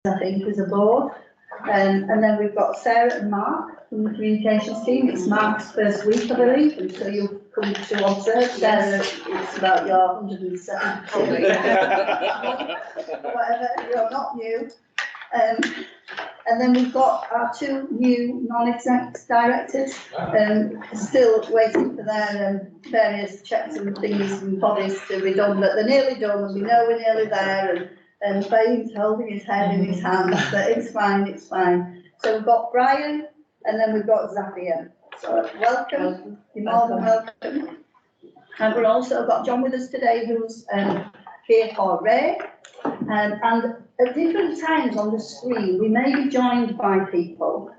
I think, as a board. And then we've got Sarah and Mark from the communications team. It's Mark's first week, I believe, and so you'll come to observe. Sarah, it's about your 170. Whatever, you're not new. And then we've got our two new non-exec directors, still waiting for their various checks and things and bodies to be done, but they're nearly done, and we know we're nearly there, and Faye's holding his head in his hands, but it's fine, it's fine. So we've got Brian, and then we've got Zafia. So welcome, you're more than welcome. And we've also got John with us today, who's here for Ray. And at different times on the screen, we may be joined by people.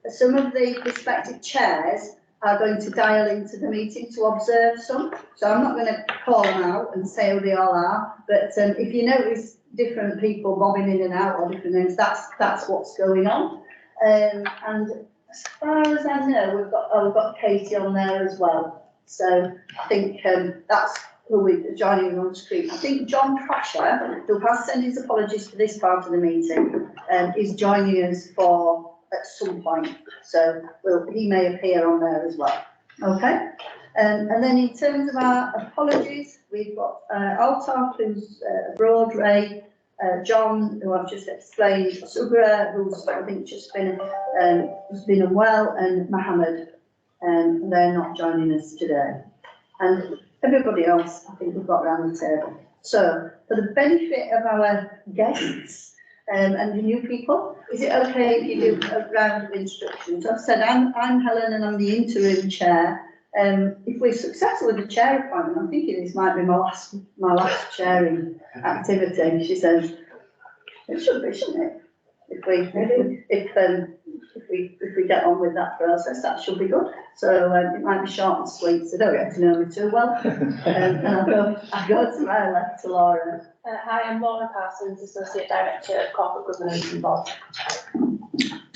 Some of the respective chairs are going to dial into the meeting to observe some. So I'm not going to call them out and say who they all are. But if you notice different people bobbing in and out or different names, that's what's going on. And as far as I know, we've got Katie on there as well. So I think that's who we're joining on screen. I think John Crasher, who has sent his apologies for this part of the meeting, is joining us at some point. So he may appear on there as well. Okay. And then in terms of our apologies, we've got Altaf, who's abroad, Ray, John, who I've just explained, Sugra, who's I think just been unwell, and Mohammed, they're not joining us today. And everybody else, I think we've got around the table. So, for the benefit of our guests and the new people, is it okay if you do a round of instructions? I've said I'm Helen and I'm the interim chair. If we're successful with the chair appointment, I'm thinking this might be my last chairing activity. She says it should be, shouldn't it? If we get on with that process, that should be good. So it might be short and sweet, so don't get to know me too well. And I go to my left to Laura. Hi, I'm Laura Parsons, Associate Director of Corporate Governance and Board.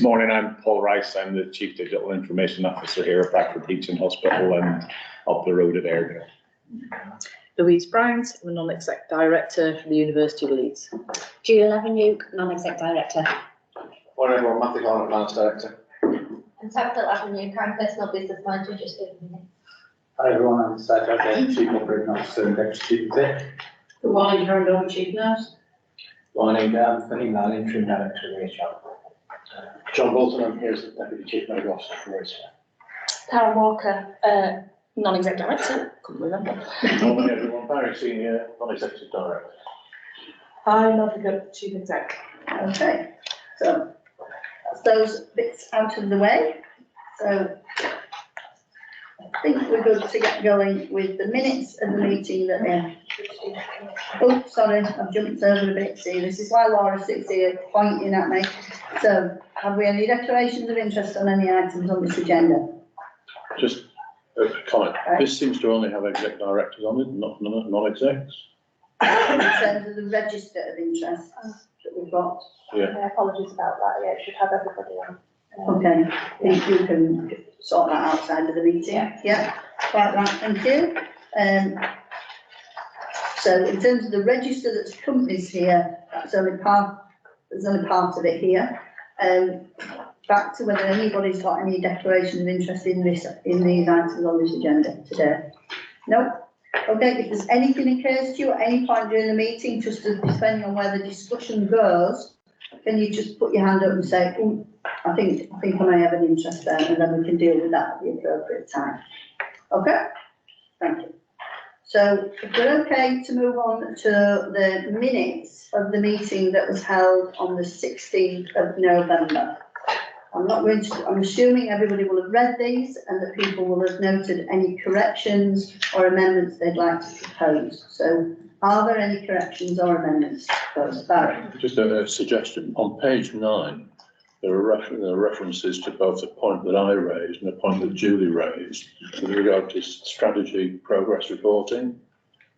Morning, I'm Paul Rice. I'm the Chief Digital Information Officer here at Bradford Teaching Hospital and up the road at Airedale. Louise Bryant, I'm a Non-Exec Director from the University of Leeds. Julia Levenuk, Non-Exec Director. Morning everyone, Matthew Garnett, Finance Director. And Tabitha Levenuk, I'm Personal Business Manager, just giving me. Hi everyone, I'm Seth Adler, Chief Operating Officer and Deputy Chief Exec. Good morning, Karen Dolan, Chief Nurse. Morning, Fanny Mann, Interim Director of HR. John Bolton, I'm here as the Deputy Chief Medical Officer for HR. Karen Walker, Non-Exec Director, couldn't remember. Morning everyone, Barry Senior, Non-Executive Director. Hi, Advocate, Chief Exec. Okay, so that's those bits out of the way. So I think we're good to get going with the minutes of the meeting that oh, sorry, I've jumped over a bit. See, this is why Laura sits here pointing at me. So, have we any declarations of interest on any items on this agenda? Just a comment. Right. This seems to only have exec directors on it, not non-execs. In terms of the register of interest that we've got. Yeah. Apologies about that. Yeah, it should have everybody on. Okay, you can sort that outside of the meeting. Yeah, quite right, thank you. So in terms of the register that's companies here, there's only part of it here. Back to whether anybody's got any declaration of interest in these items on this agenda today. No? Okay, if there's anything occurs to you at any point during the meeting, just depending on where the discussion goes, can you just put your hand up and say, oh, I think I may have an interest there, and then we can deal with that at the appropriate time. Okay? Thank you. So if we're okay to move on to the minutes of the meeting that was held on the 16th of November. I'm assuming everybody will have read these and that people will have noted any corrections or amendments they'd like to propose. So are there any corrections or amendments proposed? Barry? Just a suggestion. On page 9, there are references to both the point that I raised and the point that Julie raised with regard to strategy progress reporting,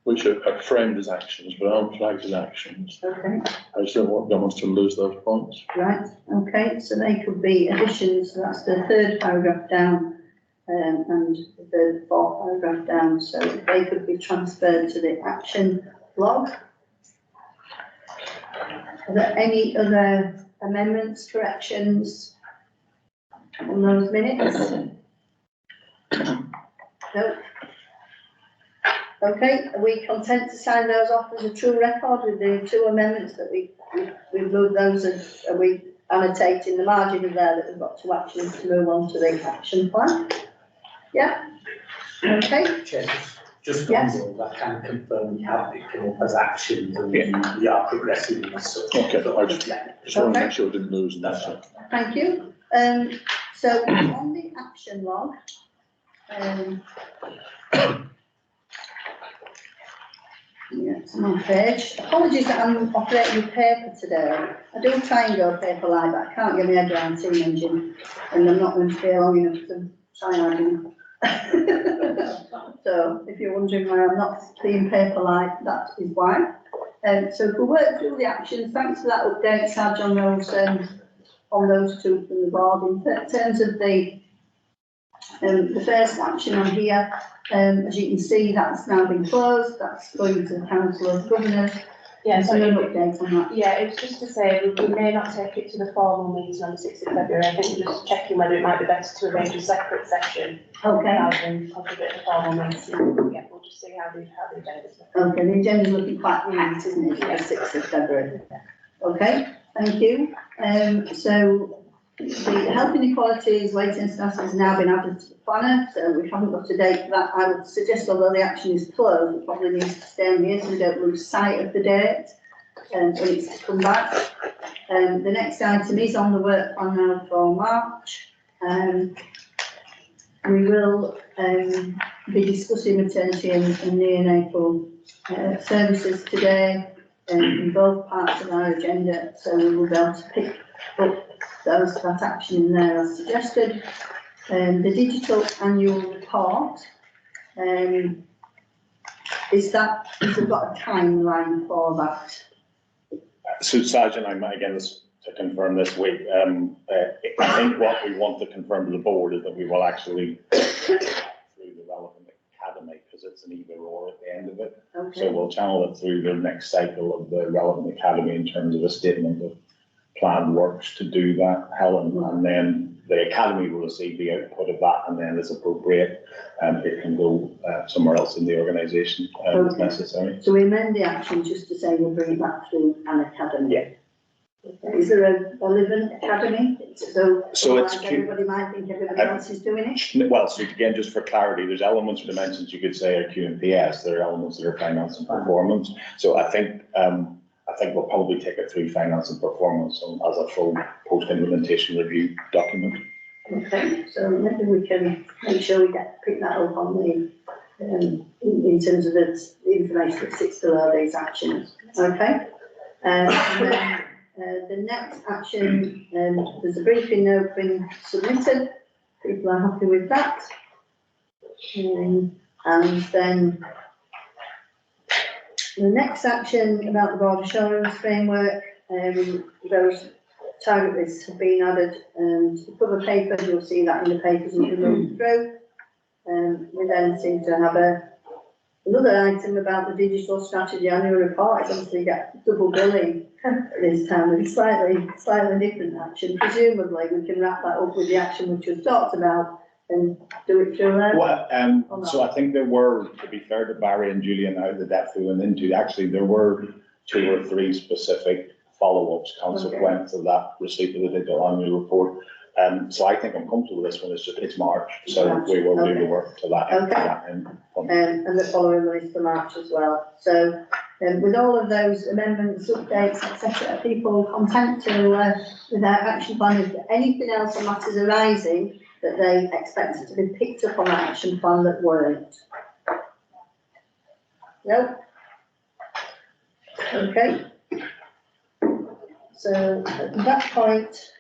which are framed as actions but aren't flagged as actions. Okay. I just don't want us to lose those points. Right, okay, so they could be additions, so that's the third paragraph down and the fourth paragraph down, so they could be transferred to the action log. Are there any other amendments, corrections on those minutes? No? Okay, are we content to sign those off as a true record with the two amendments that we moved those, and are we annotating the margin of there that we've got two actions to move on to the action plan? Yeah? Okay, Chair, just Yes. on all, I can confirm we have picked them up as actions and Yeah. we are progressing in this. Okay, I just want to Okay. make sure I didn't lose that. thank you. So on the action log, yeah, it's on my page. Apologies that I'm operating with paper today. I do try and go paper light, but I can't get my head around Team Engine, and I'm not going to stay long enough to try and So if you're wondering why I'm not being paper light, that is why. So if we work through the actions, thanks for that update, Sarge, on those two from the board. In terms of the first action on here, as you can see, that's now been closed. That's going to the Council of Governors. Yeah, So so an update on that. yeah, it's just to say, we may not take it to the formal meeting on the 6th of February. I think we're just checking whether it might be better to arrange a separate session Okay, rather than contribute to the formal meeting. Yeah, we'll just see how the agenda's looking. okay, the agenda's looking quite neat, isn't it, for the 6th of February? Okay, thank you. So the health inequalities waiting status has now been added to the planner, so we haven't got a date for that. I would suggest, although the action is closed, it probably needs to stay on here so we don't lose sight of the date when it's to come back. The next item is on the work plan now for March. We will be discussing maternity and neonatal services today in both parts of our agenda, so we will be able to pick up that action in there as suggested. The digital annual report, has it got a timeline for that? So Sergeant, I might again just to confirm this week, I think what we want to confirm to the board is that we will actually through the relevant academy, because it's an either or at the end of it. So Okay, we'll channel it through the next cycle of the relevant academy in terms of a statement of planned works to do that, Helen, and then the academy will receive the output of that, and then as appropriate, it can go somewhere else in the organisation if Okay. necessary. so we amend the action just to say we'll bring it back through an academy. Yeah. Okay. Is there a relevant academy? So So it's otherwise everybody might think everybody else is doing it. Well, so again, just for clarity, there's elements or dimensions you could say are QMPS, there are elements that are finance and performance. So I think we'll probably take it through finance and performance as a full post-implementation review document. Okay, so maybe we can make sure we pick that up on the, in terms of the information that sits below these actions. Okay? And then, the next action, there's a briefing note been submitted. People are happy with that. And then the next action about the board assurance framework, those target lists have been added to the cover papers. You'll see that in the papers as you move through. We then seem to have another item about the digital strategy annual report. It's obviously got double billing this time with slightly different action. Presumably we can wrap that up with the action which we've talked about and do it through there. Well, so I think there were, to be fair to Barry and Julian, out of the depth we went into, actually there were 2 or 3 specific follow-ups consequent to that receipt of the digital annual report. So I think I'm comfortable with this one. It's March, so we will do the work to that. Okay. And the following one is for March as well. So with all of those amendments, updates, etc., people content to with our action plan. Is there anything else on matters arising that they expected to be picked up on that action plan that weren't? No? Okay. So at that point,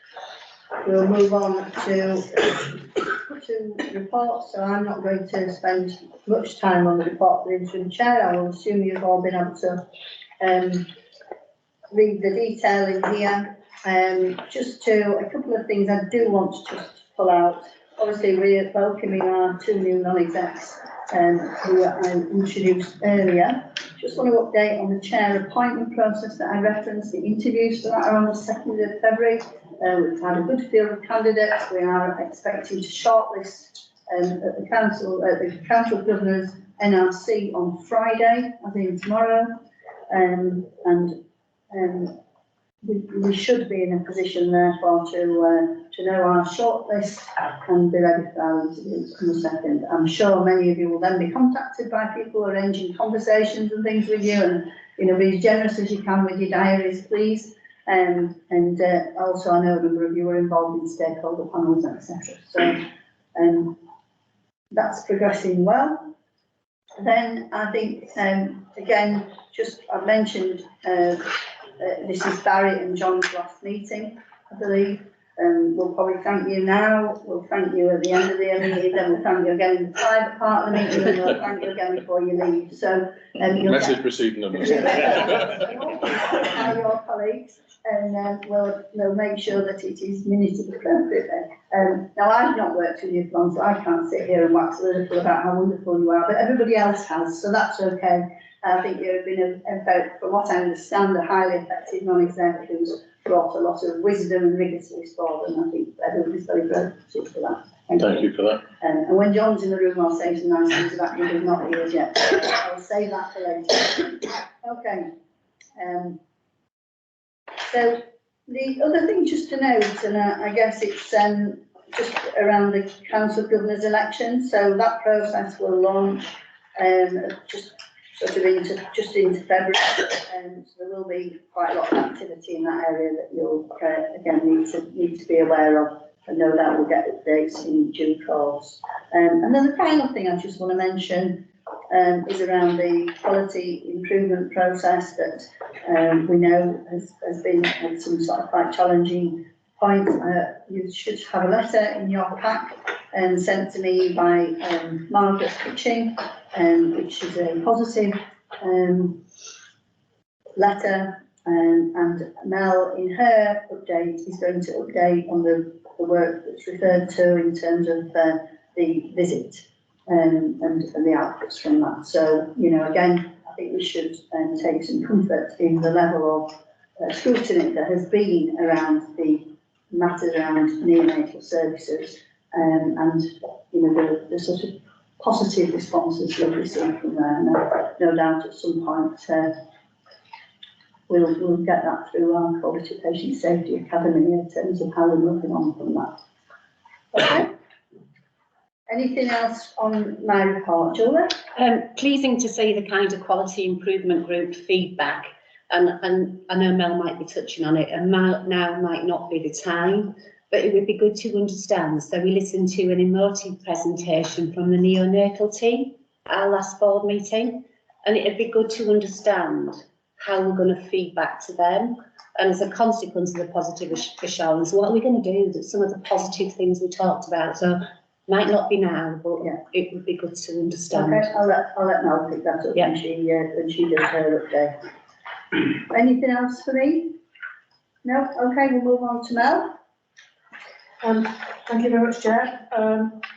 we'll move on to reports. So I'm not going to spend much time on the report for the interim chair. I will assume you've all been able to read the detail in here. Just to a couple of things I do want to just pull out. Obviously, we're welcoming our 2 new non-execs who I introduced earlier. just want to update on the chair appointment process that I referenced, the interviews for that are on the 2nd of February. We've had a good field of candidates. We are expecting to shortlist at the Council of Governors NRC on Friday, I think tomorrow. We should be in a position therefore to know our shortlist and be ready for our interviews on the 2nd. I'm sure many of you will then be contacted by people arranging conversations and things with you, and be as generous as you can with your diaries, please. Also I know a number of you are involved in stakeholder panels, etc. So that's progressing well. Then I think again, just I've mentioned this is Barry and John's last meeting, I believe. We'll probably thank you now, we'll thank you at the end of the meeting, then we'll thank you again in the private part of the meeting, and we'll thank you again before you leave. So Message received numbers. by your colleagues, and we'll make sure that it is minuted appropriately. Now I've not worked with you for long, so I can't sit here and wax lyrical about how wonderful you are, but everybody else has, so that's okay. I think you've been, from what I understand, a highly effective non-exec who's brought a lot of wisdom and rigour to this board, and I think everybody's very grateful for that. Thank you for that. And when John's in the room, I'll say some nice things about him, he's not here yet. I'll save that for later. Okay. So the other thing just to note, and I guess it's just around the Council of Governors election, so that process will launch just sort of into February, so there will be quite a lot of activity in that area that you'll again need to be aware of, and no doubt we'll get updates in due course. And then the final thing I just want to mention is around the quality improvement process that we know has been at some sort of quite challenging points. You should have a letter in your pack sent to me by Margaret Kitching, which is a positive letter, and Mel in her update is going to update on the work that's referred to in terms of the visit and the outputs from that. So, again, I think we should take some comfort in the level of scrutiny that has been around the matters around neonatal services, and the sort of positive responses we've received from there. No doubt at some point we'll get that through our Quality Patient Safety Academy in terms of how we're moving on from that. Okay. Anything else on my report, Julie? Pleasing to see the kind of quality improvement group feedback, and I know Mel might be touching on it, and now might not be the time, but it would be good to understand. So we listened to an emotive presentation from the neonatal team at our last board meeting, and it'd be good to understand how we're going to feed back to them. And as a consequence of the positive assurance, what are we going to do? That some of the positive things we talked about, so might not be now, but it would be good to understand. Okay, I'll let Mel pick that up when she does her update. Anything else for me? No? Okay, we'll move on to Mel. Thank you very much, Chair.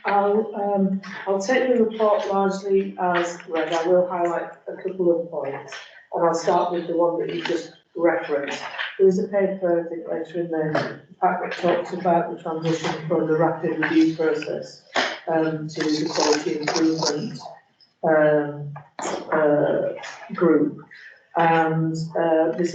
I'll take the report largely as read. I will highlight a couple of points, and I'll start with the one that you just referenced. There is a paper, I think, later in the pack that talks about the transition from the rapid review process to the quality improvement group, and this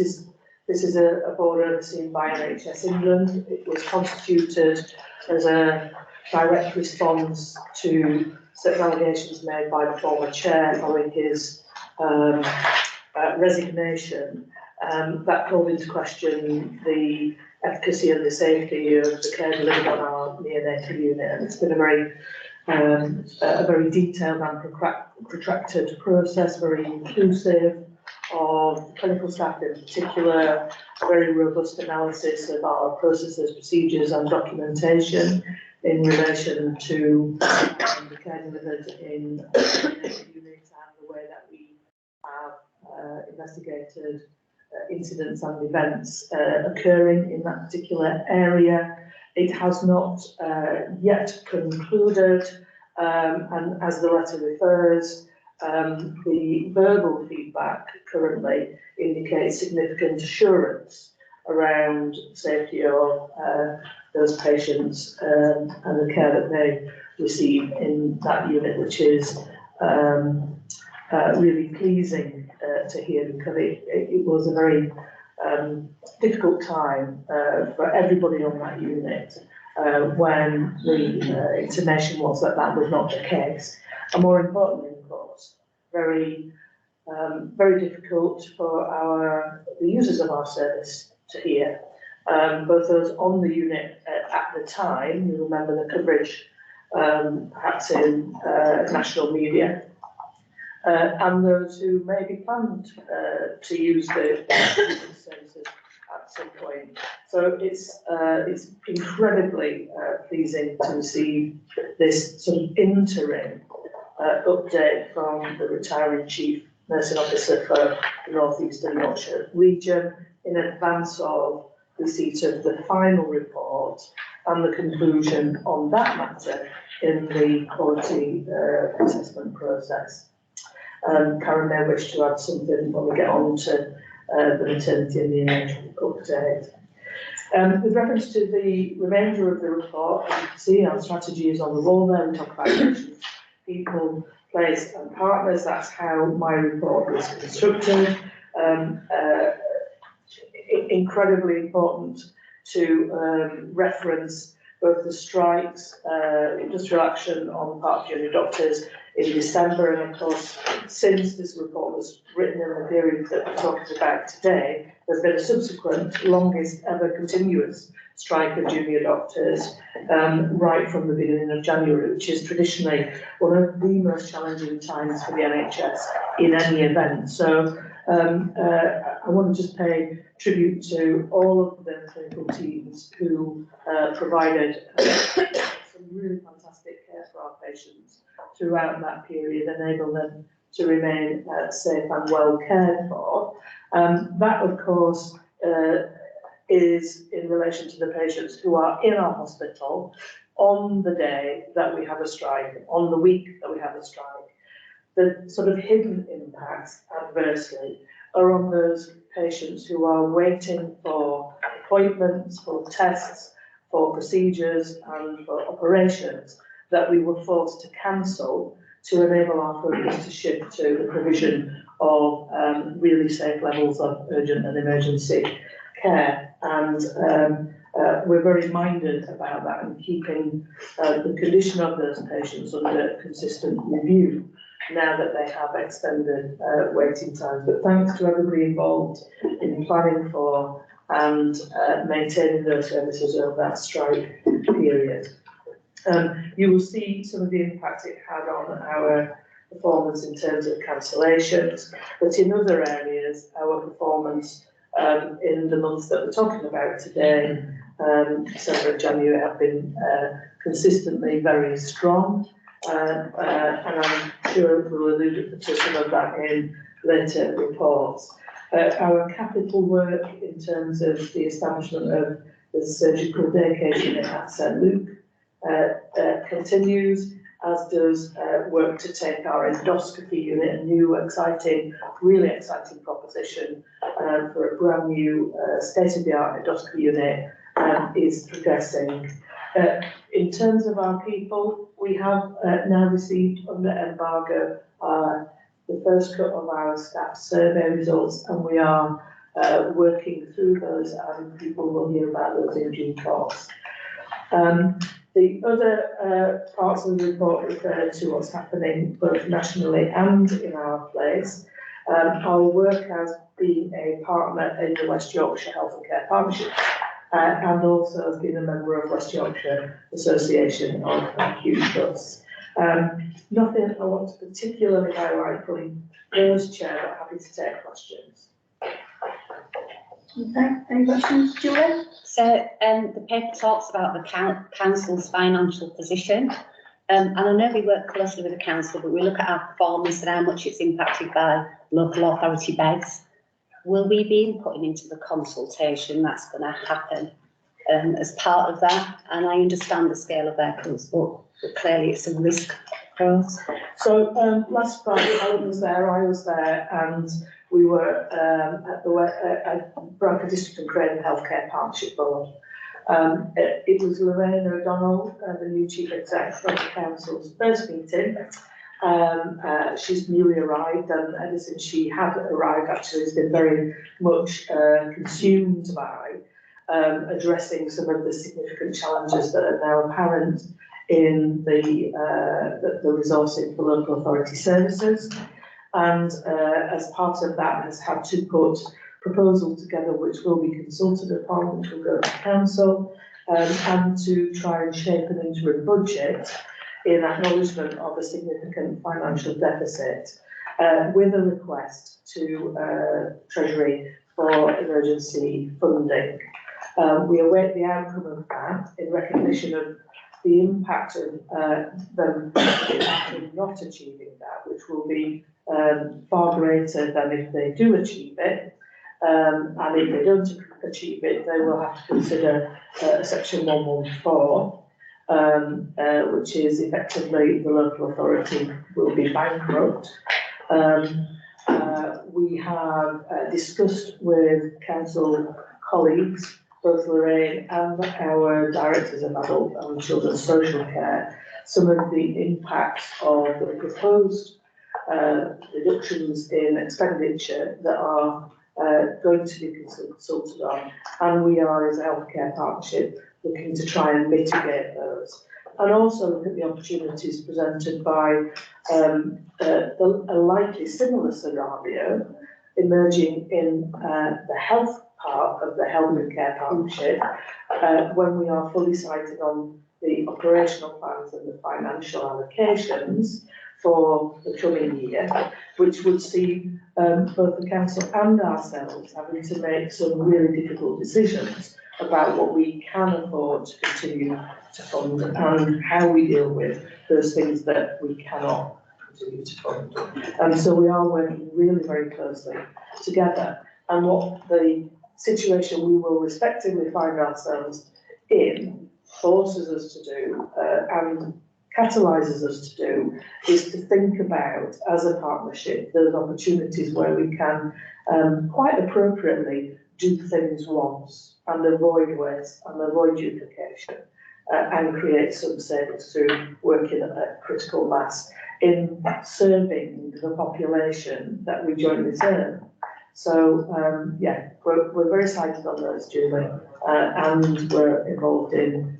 is a board overseen by NHS England. It was constituted as a direct response to certain allegations made by the former chair following his resignation. That called into question the efficacy and the safety of the care delivered on our neonatal unit, and it's been a very detailed and protracted process, very inclusive of clinical staff in particular, a very robust analysis of our processes, procedures and documentation in relation to the care delivered in units and the way that we have investigated incidents and events occurring in that particular area. It has not yet concluded, and as the letter refers, The verbal feedback currently indicates significant assurance around safety of those patients and the care that they receive in that unit, which is really pleasing to hear, because it was a very difficult time for everybody on that unit when the intimation was that that was not the case. And more importantly, of course, very difficult for the users of our service to hear. Both those on the unit at the time, you remember the coverage perhaps in national media, and those who maybe planned to use the services at some point. So it's incredibly pleasing to receive this sort of interim update from the retiring Chief Nursing Officer for the North Eastern Yorkshire region in advance of receipt of the final report and the conclusion on that matter in the quality assessment process. Karen may wish to add something when we get on to the maternity and neonatal update. With reference to the remainder of the report, as you can see, our strategy is on the wall there. We talk about patients, people, place and partners. That's how my report is constructed. Incredibly important to reference both the strikes, industrial action on the part of junior doctors in December, and of course, since this report was written in the period that we're talking about today, there's been a subsequent longest ever continuous strike of junior doctors right from the beginning of January, which is traditionally one of the most challenging times for the NHS in any event. So I want to just pay tribute to all of the clinical teams who provided some really fantastic care for our patients throughout that period, enable them to remain safe and well cared for. That, of course, is in relation to the patients who are in our hospital on the day that we have a strike, on the week that we have a strike. The sort of hidden impacts adversely are on those patients who are waiting for appointments, for tests, for procedures and for operations that we were forced to cancel to enable our focus to shift to the provision of really safe levels of urgent and emergency care. And we're very minded about that and keeping the condition of those patients under consistent review now that they have extended waiting times. But thanks to everybody involved in planning for and maintaining those services over that strike period. You will see some of the impact it had on our performance in terms of cancellations, but in other areas, our performance in the months that we're talking about today, December and January, have been consistently very strong, and I'm sure we'll allude to some of that in later reports. Our capital work in terms of the establishment of the surgical day case unit at St Luke continues, as does work to take our endoscopy unit, a new exciting, really exciting proposition for a brand new state-of-the-art endoscopy unit is progressing. In terms of our people, we have now received under embargo the first cut of our staff survey results, and we are working through those, and people will hear about those in due course. The other parts of the report refer to what's happening both nationally and in our place. Our work as being a partner in the West Yorkshire Health and Care Partnership, and also as being a member of West Yorkshire Association of Acute Trusts. Nothing I want to particularly highlight from those, Chair, but happy to take questions. Okay, any questions, Julia? So the paper talks about the council's financial position, and I know we work closely with the council, but we look at our performance and how much it's impacted by local authority beds. Will we be inputting into the consultation that's going to happen as part of that? And I understand the scale of their costs, but clearly it's a risk Charles? So, last Friday, Helen was there, I was there, and we were, at the Bradford District and Craven Healthcare Partnership Board. It was Lorraine O'Donnell, the new Chief Executive of the Council's first meeting. She's newly arrived, and ever since she had arrived, actually, has been very much consumed by addressing some of the significant challenges that are now apparent in the resourcing for local authority services. And as part of that has had to put proposal together which will be consulted upon, which will go to council, and to try and shape an interim budget in acknowledgement of a significant financial deficit, with a request to Treasury for emergency funding. We await the outcome of that in recognition of the impact of them not achieving that, which will be far greater than if they do achieve it. And if they don't achieve it, they will have to consider Section 114, which is effectively the local authority will be bankrupt. We have discussed with council colleagues, both Lorraine and our directors of adult and children's social care, some of the impacts of the proposed reductions in expenditure that are going to be consulted on, and we are, as a healthcare partnership, looking to try and mitigate those, and also look at the opportunities presented by a likely similar scenario emerging in the health part of the health and care partnership, when we are fully sighted on the operational plans and the financial allocations for the coming year, which would see both the council and ourselves having to make some really difficult decisions about what we can afford to continue to fund and how we deal with those things that we cannot continue to fund. And so we are working really very closely together. And what the situation we will respectively find ourselves in forces us to do and catalyses us to do is to think about, as a partnership, those opportunities where we can quite appropriately do things once and avoid waste and avoid duplication, and create some savings through working at a critical mass in serving the population that we jointly serve. So, yeah, we're very excited on those, Julie, and we're involved in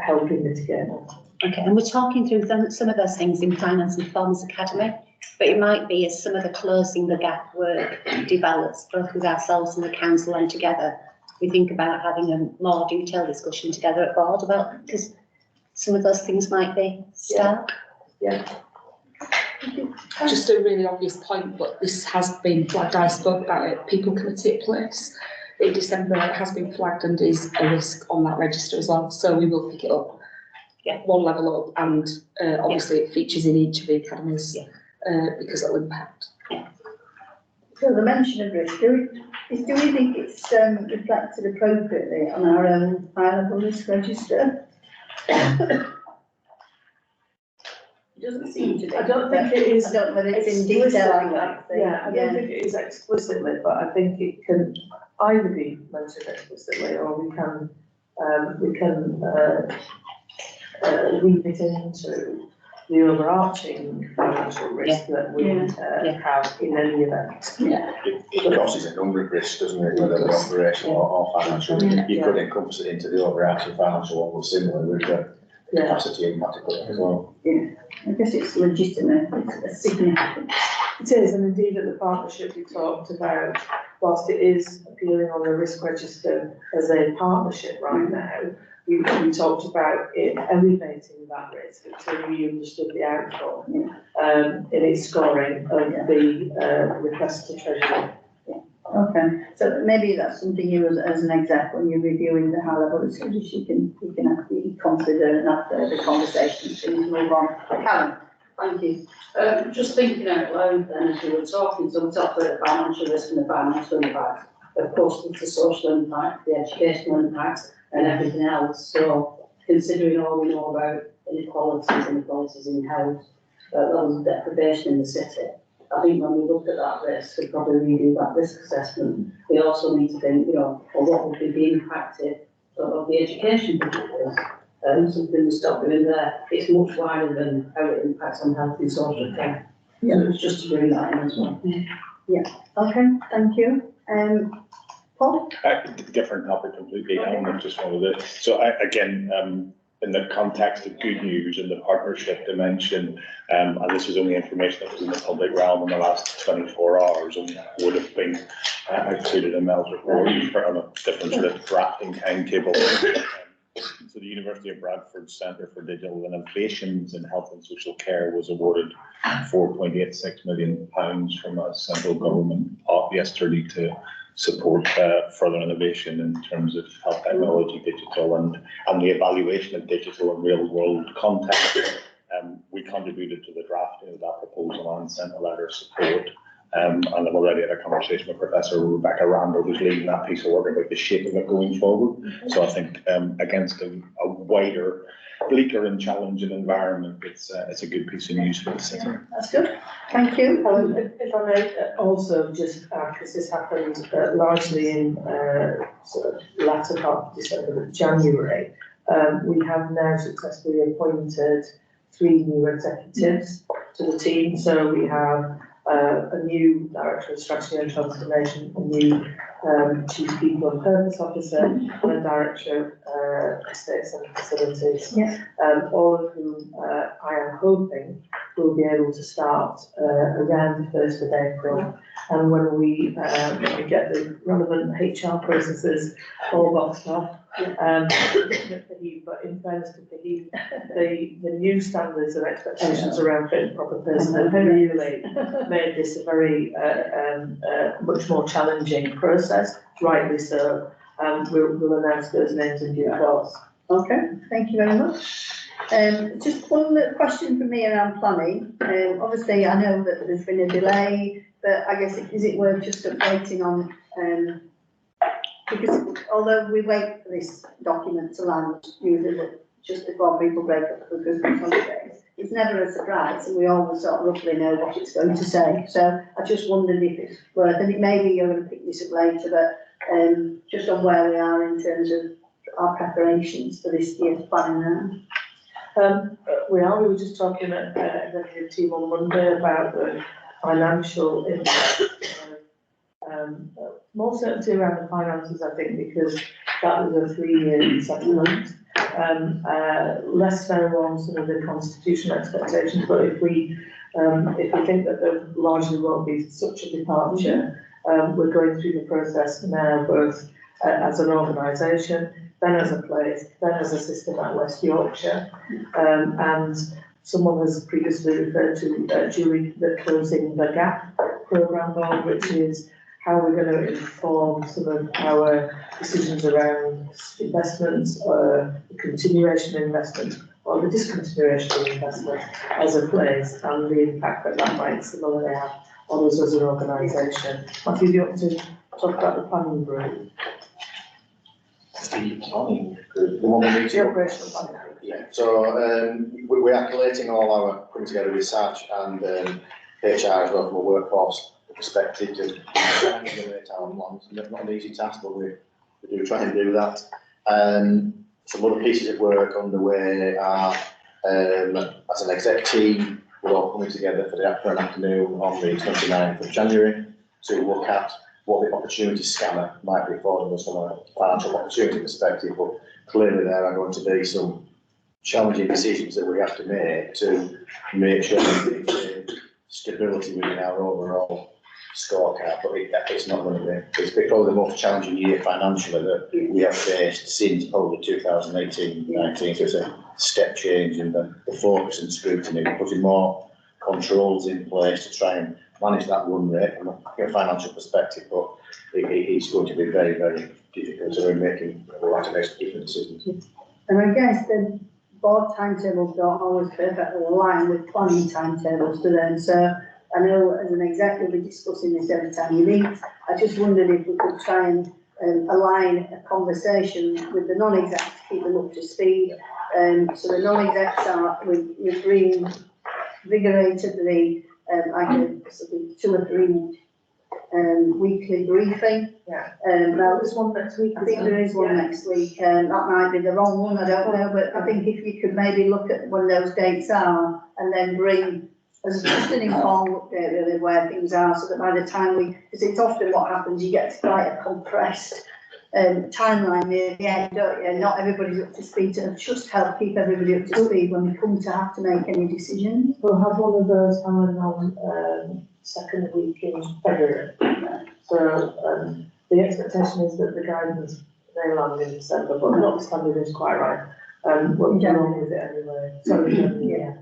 helping mitigate them. Okay, and we're talking through some of those things in Finance and Performance Academy, but it might be as some of the closing the gap work develops, both with ourselves and the council and together, we think about having a more detailed discussion together at board about, because some of those things might be stark. Yeah. Just a really obvious point, but this has been flagged. I spoke about it. People Committee at Place in December, it has been flagged and is a risk on that register as well. So we will pick it up, one level up, and obviously it features in each of the academies because it will impact. So the mention of risk, do we think it's reflected appropriately on our own high-level risk register? It doesn't seem to be. I don't think it is. I don't know whether it's in detail like that. Yeah, I don't think it is explicitly, but I think it can either be mentioned explicitly, or we can weave it into the overarching financial risk that we have in any event. It crosses a number of risks, doesn't it, whether they're operational or financial. You could encompass it into the overarching financial one, but similarly with the capacity impact as well. Yeah, I guess it's legitimate, it's significant. It is, and indeed at the partnership we talked about, whilst it is appearing on the risk register as a partnership right now, we talked about it elevating that risk until we understood the outcome in its scoring of the request to Treasury. Okay, so maybe that's something you as an exec, when you're reviewing the high level discussions, you can actually consider and after the conversations, things move on. Karen, thank you. Just thinking out loud then, as you were talking, so we talked about the financial risk and the financial impact. Of course, there's the social impact, the educational impact and everything else. So considering all we know about inequalities in health, levels of deprivation in the city. I think when we look at that risk, we probably redo that risk assessment. We also need to think, well, what would be the impact of the education budget is? Something we stop doing there. It's much wider than how it impacts on health and social care. So it's just to bring that in as well. Okay, thank you. Paul? Different topic completely, I just wanted to, so again, in the context of good news and the partnership dimension, and this was only information that was in the public realm in the last 24 hours and would have been included in Mel's report on a different sort of drafting timetable. So the University of Bradford Centre for Digital Innovations in Health and Social Care was awarded £4.86 million from a central government yesterday to support further innovation in terms of health technology, digital, and the evaluation of digital and real world context. We contributed to the drafting of that proposal and sent a letter of support. And I've already had a conversation with Professor Rebecca Randall, who's leading that piece of work about the shape of it going forward. So I think against a wider, bleaker and challenging environment, it's a good piece of news for the city. That's good. Thank you. If I may also just add, because this happened largely in sort of latter part of December, January, we have now successfully appointed 3 new executives to the team. So we have a new Director of Strategy and Transformation, a new Chief People and Purpose Officer, and a Director of Estates and Facilities. Yeah. All of whom I am hoping will be able to start around the 1st of April. And when we get the relevant HR processes all boxed off, but in fairness to Fahim, the new standards and expectations around fit and proper person have really made this a very much more challenging process, rightly so. We'll announce those names in due course. Okay, thank you very much. Just one little question from me around planning. Obviously, I know that there's been a delay, but I guess is it worth just updating on, because although we wait for this document to land, usually just before people break up for Christmas holidays, it's never a surprise, and we always sort of roughly know what it's going to say. So I just wondered if it's worth, and maybe you're going to pick this up later, but just on where we are in terms of our preparations for this year's planning now. We were just talking at the team on Monday about the financial impact. More certainty around the finances, I think, because that was a 3-year settlement. Less so on sort of the constitutional expectations, but if we think that there largely won't be such a departure, we're going through the process now, both as an organisation, then as a place, then as a system at West Yorkshire, and someone has previously referred to Julie, the Closing the Gap programme board, which is how we're going to inform some of our decisions around investments, the continuation of investment, or the discontinuation of investment as a place, and the impact that that might similarly have on us as an organisation. Matthew, do you want to talk about the planning group? The planning group, the one we need The to. operational planning group. Yeah, so we are collating all our, putting together research and HR as well from a workforce perspective to generate our plans. Not an easy task, but we do try and do that. Some other pieces of work underway are, as an exec team, we're all coming together for an afternoon on the 29th of January to look at what the opportunity scanner might be affording us from a financial opportunity perspective, but clearly there are going to be some challenging decisions that we have to make sure that we retain stability within our overall scorecard, but it's not going to be. It's probably the most challenging year financially that we have faced since probably 2018-19, so it's a step change in the focus and scrutiny, putting more controls in place to try and manage that run rate from a financial perspective, but it's going to be very, very difficult, so we're making a lot of different decisions. And I guess the board timetables don't always perfectly align with planning timetables to them, so I know as an exec we'll be discussing this every time you meet. I just wondered if we could try and align a conversation with the non-execs to keep them up to speed, So the non-execs are, we've reinvigorated the, like a sort of 2 or 3 weekly briefing. Yeah. Now, There's one next week. I think there is one next week, that might be the wrong one, I don't know, but I think if you could maybe look at when those dates are and then bring as just an informed update really where things are, so that by the time because it's often what happens, you get to quite a compressed timeline near the end, don't you? Not everybody's up to speed, to just help keep everybody up to speed when we come to have to make any decisions. We'll have one of those on, second week in February. So, the expectation is that the guidance may land in December, but notwithstanding is quite right. We'll get on with it anyway. Sorry, Yeah.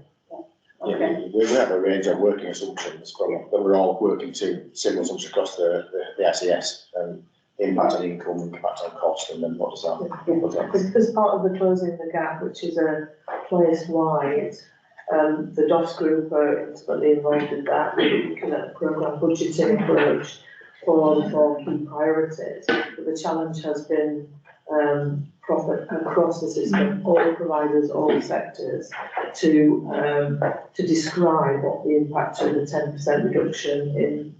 Okay. We have a range of working assumptions, but we're all working to similar assumptions across the SES, impact on income, impact on cost, and then what does that? As part of the Closing the Gap, which is a place-wide, the DOS group are intimately involved in that, we're looking at a programme budgeting approach for the 4 key priorities. But the challenge has been profit across the system, all providers, all sectors, to describe what the impact of the 10% reduction in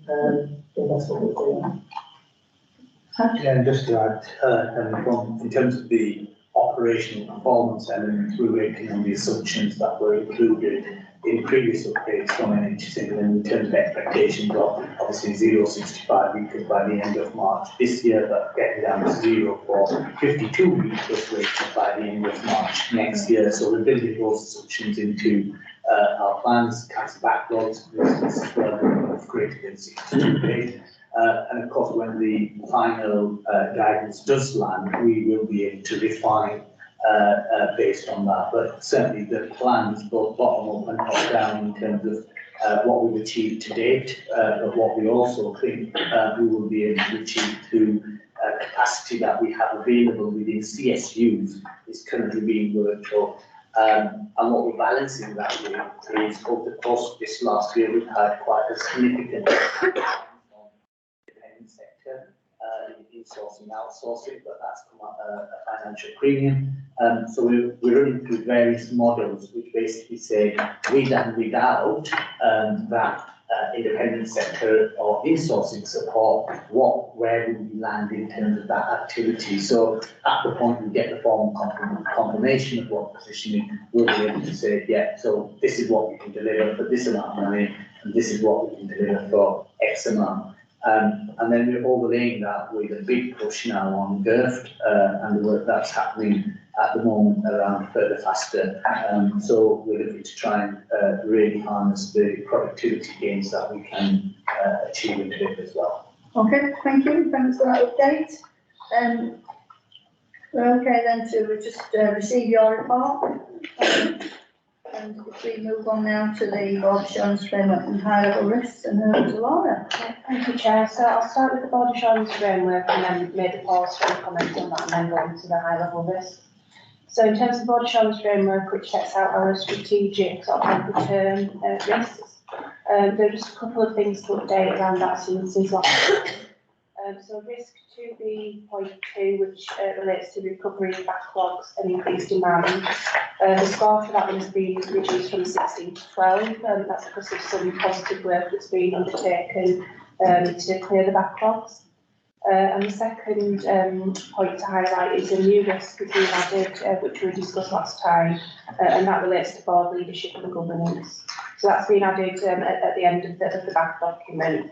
investment will be. Yeah, and just to add, in terms of the operational performance elements, we're working on the assumptions that were included in previous updates from NHS England in terms of expectations of obviously 0.65 weeks by the end of March this year, but getting down to 0 for 52 weeks plus wages by the end of March next year. So we're building those assumptions into our plans, cash backlogs, this is where we've greater than 62 days. And of course, when the final guidance does land, we will be able to refine based on that. But certainly the plans, both bottom up and top down, in terms of what we've achieved to date, but what we also think we will be able to achieve through capacity that we have available within CSUs is currently being worked up. And what we're balancing that with is over the course of this last year, we've had quite a significant sector, insourcing, outsourcing, but that's come at a financial premium. So we're running through various models which basically say, without that independent sector or insourcing support, where would we land in terms of that activity? So at the point we get the formal confirmation of what positioning, we'll be able to say, yeah, so this is what we can deliver for this amount of money, and this is what we can deliver for X amount. And then we're overlaying that with a big push now on GIRFT and the work that's happening at the moment around further faster. So we're looking to try and really harness the productivity gains that we can achieve in it as well. Okay, thank you. Thanks for that update. We're okay then to just receive your report. And if we move on now to the Board Assurance Framework and High Level Risks, and over to Laura. Thank you, Chair. So I'll start with the Board Assurance Framework and then make a pause for a comment on that and then go on to the high level risks. So in terms of the Board Assurance Framework, which sets out our strategic sort of longer term risks, there are just a couple of things to update around that since last time. So risk 2B.2, which relates to recovery backlogs and increased demand. The score for that one has been reduced from 16 to 12. That's because of some positive work that's been undertaken to clear the backlogs. And the second point to highlight is a new risk that's been added, which we discussed last time, and that relates to board leadership and governance. So that's been added at the end of the back document.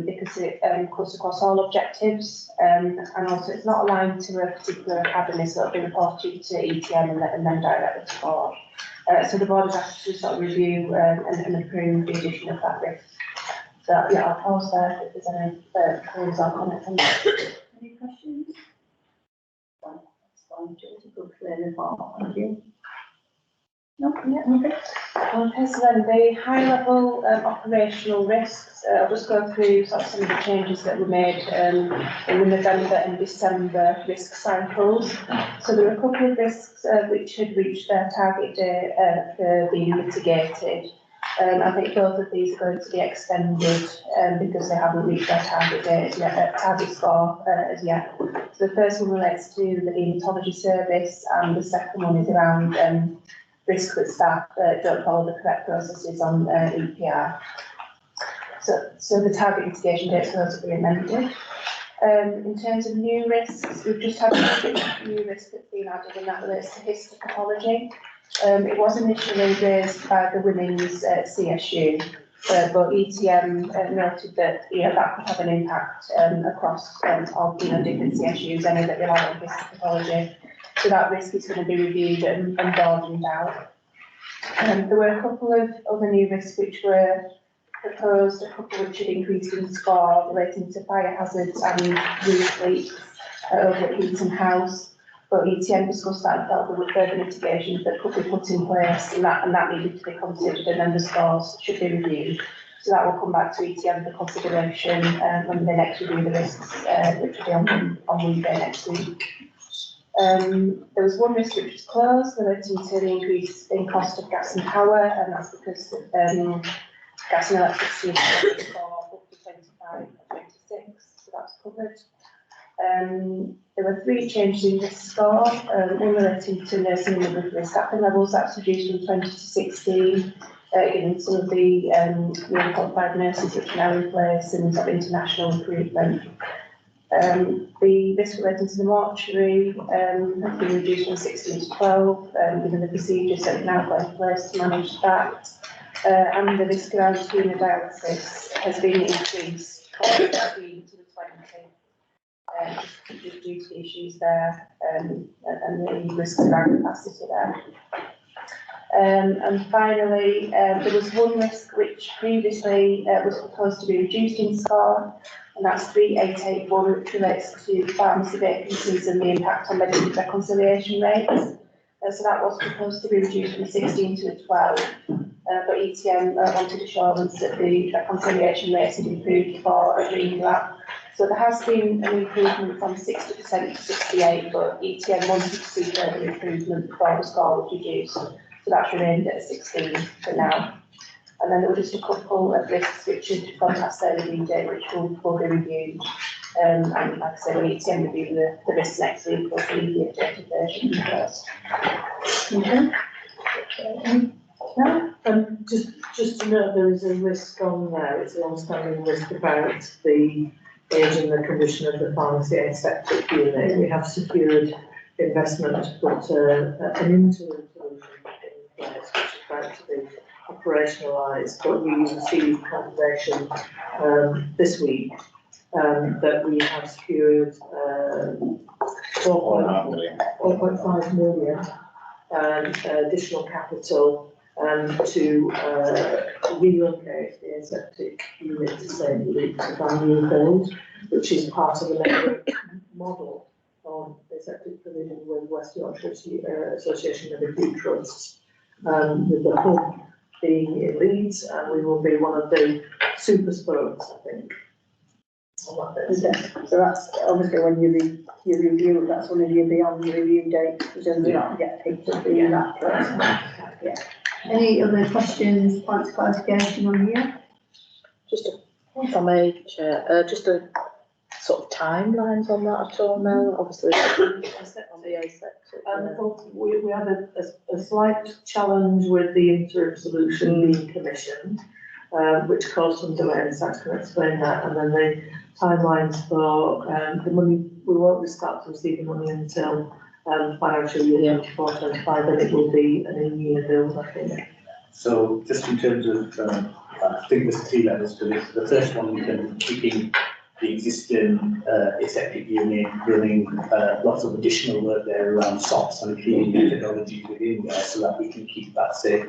Because it cuts across all objectives, and also it's not aligned to a particular academy, so it'll be reported to ETM and then directly to board. So the board has asked to sort of review and approve the addition of that risk. So yeah, I'll pause there if there's any queries or comments on that. Any questions? That's fine, it's a good clear report, thank you. No, yeah, okay. Okay, so then the high level operational risks, I'll just go through sort of some of the changes that were made in the November and December risk cycles. So there are a couple of risks which had reached their target date for being mitigated. I think both of these are going to be extended because they haven't reached their target date yet, target score as yet. So the first one relates to the haematology service, and the second one is around risk that staff don't follow the correct processes on EPR. So the target mitigation dates will also be amended. In terms of new risks, we've just had a new risk that's been added, and that relates to histopathology. It was initially raised by the women's CSU, but ETM noted that that could have an impact across all different CSUs, any that rely on histopathology. So that risk is going to be reviewed and broadened out. There were a couple of other new risks which were proposed, a couple which had increased in score relating to fire hazards and roof leaks over at Heaton House. But ETM discussed that and felt there were further mitigations that could be put in place, and that needed to be considered, and then the scores should be reviewed. So that will come back to ETM for consideration when they next review the risks, which will be on Monday next week. There was one risk which was closed relating to the increase in cost of gas and power, and that's because gas and electricity is for up to 25 and 26, so that's covered. There were 3 changes in risk score, one relating to nursing and midwifery staffing levels, that's reduced from 20 to 16, given some of the newly qualified nurses which are now in place and sort of international recruitment. The risk relating to the mortuary has been reduced from 16 to 12, given the procedures that are now got in place to manage that. And the risk around hemodialysis has been increased from 15 to the 20. Due to the issues there and the risks around capacity there. And finally, there was one risk which previously was proposed to be reduced in score, and that's 3881, which relates to pharmacy vacancies and the impact on medical reconciliation rates. So that was proposed to be reduced from 16 to 12, but ETM wanted assurance that the reconciliation rates had improved before agreeing to that. So there has been an improvement from 60% to 68, but ETM wanted to see further improvement before the score was reduced. So that's remained at 16 for now. And then there were just a couple of risks which had gone past their review date, which will be reviewed. And like I said, when ETM review the risks next week, we'll see the updated version first. Just to note, there is a risk on there, it's a long-standing risk about the age and the condition of the pharmacy aseptic unit. We have secured investment to put an interim solution in place, which is about to be operationalised, but we received confirmation this week that we have secured 4.5 million additional capital to relocate the aseptic unit to St Luke's by new build, which is part of the network model on aseptic provision with West Yorkshire Association of Acute Trusts, with the hub being in Leeds, and we will be one of the super spokes, I think. So that's obviously when you review, that's one of your beyond review dates, which does not get picked up in that process. Yeah. Any other questions, points of clarification on here? Just if I may, Chair, just a sort of timelines on that at all now, obviously on the aseptic. We had a slight challenge with the interim solution being commissioned, which caused some delays. Zach can explain that, and then the timelines for the money, we won't start to receive the money until financial year 24-25, and it will be an in-year build, I think. So just in terms of, I think there's 3 levels to this. The first one in terms of keeping the existing aseptic unit running, lots of additional work there around SOPs and cleaning methodology within there so that we can keep that safe.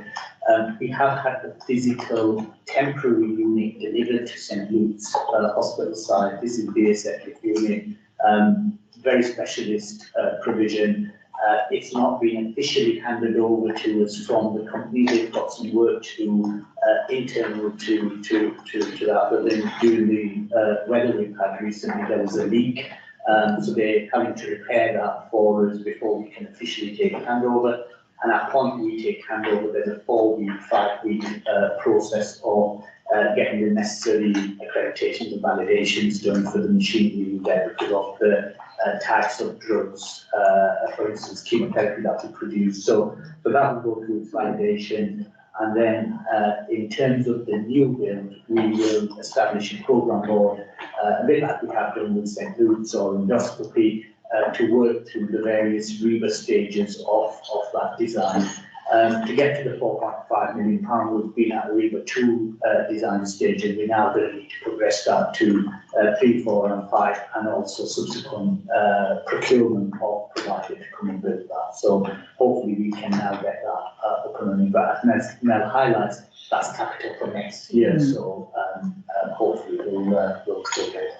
We have had the physical temporary unit delivered to St Luke's hospital site. This is the aseptic unit, very specialist provision. It's not been officially handed over to us from the company. They've got some work to internal to that, but then during the weather we've had recently, there was a leak, so they're having to repair that for us before we can officially take a handover. And at point we take handover, there's a 4-week, 5-week process of getting the necessary accreditations and validations done for the machinery because of the types of drugs, for instance, chemotherapy that we produce. So that will go through its validation. And then in terms of the new build, we will establish a programme board, a bit like we have done with St Luke's or endoscopy, to work through the various REBA stages of that design. To get to the £4.5 million, we've been at REBA 2 design stage, and we're now going to need to progress that to 3, 4 and 5, and also subsequent procurement of providers to come and build that. So hopefully we can now get that up and running. But as Mel highlights, that's capital for next year, so hopefully we'll still get it.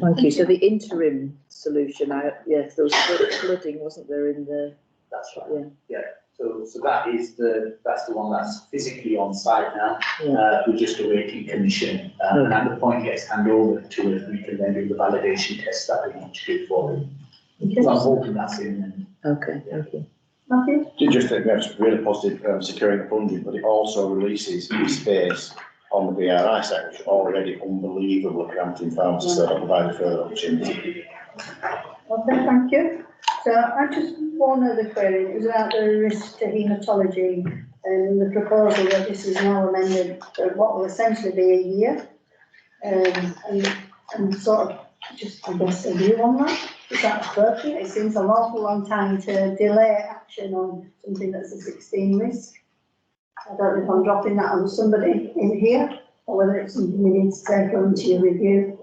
Thank you. So the interim solution, yes, there was flooding, wasn't there, in the? That's right. Yeah. So that's the one that's physically on site now. We're just awaiting commission, and at the point it gets handed over to us, we can then do the validation tests that we need to do for it. So I'm hoping that's in. Okay, thank you. Matthew? Just think that's really positive, securing the funding, but it also releases space on the BRI site, which is already unbelievably cramped in pharmacy, so that'll provide a further opportunity. Okay, thank you. So I just one other query, it was about the risk to haematology and the proposal that this is now amended for what will essentially be a year. And sort of just, I guess, a view on that. Is that appropriate? It seems an awful long time to delay action on something that's a 16 risk. I don't know if I'm dropping that on somebody in here, or whether it's something we need to take on to your review.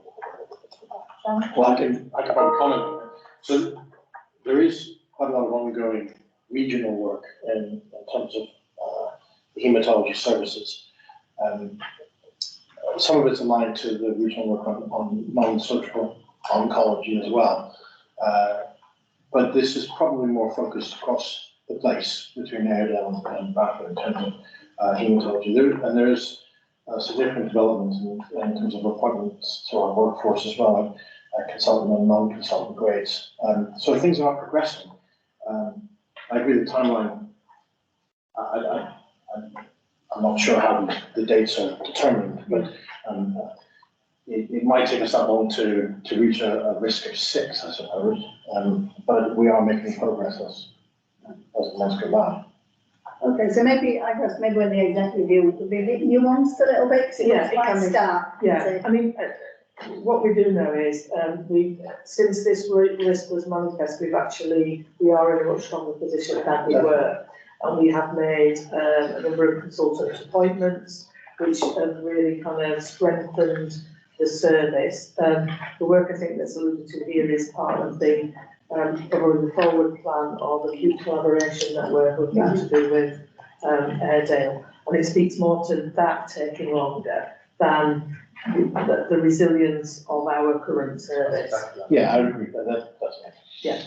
Well, I can comment. So there is quite a lot of ongoing regional work in terms of the haematology services. Some of it's aligned to the regional work on non-surgical oncology as well. But this is probably more focused across the place between Airedale and Bath in terms of haematology. There is significant development in terms of appointments to our workforce as well, consultant and non-consultant grades. So things are progressing. I agree the timeline, I'm not sure how the dates are determined, but it might take us that long to reach a risk of 6, I suppose. But we are making progress as the months go by. Okay, so maybe, I guess, maybe when the exec review will be a bit nuanced a little bit, because it might start. Yeah, I mean, what we do know is, since this risk was manifest, we are in a much stronger position than we were. And we have made a number of consultant appointments, which have really kind of strengthened the service. The work I think that's alluded to here is part of the probably the forward plan or the acute collaboration that we're looking to do with Airedale. And it speaks more to that taking longer than the resilience of our current service. Yeah, I agree with that. That's it. Yeah.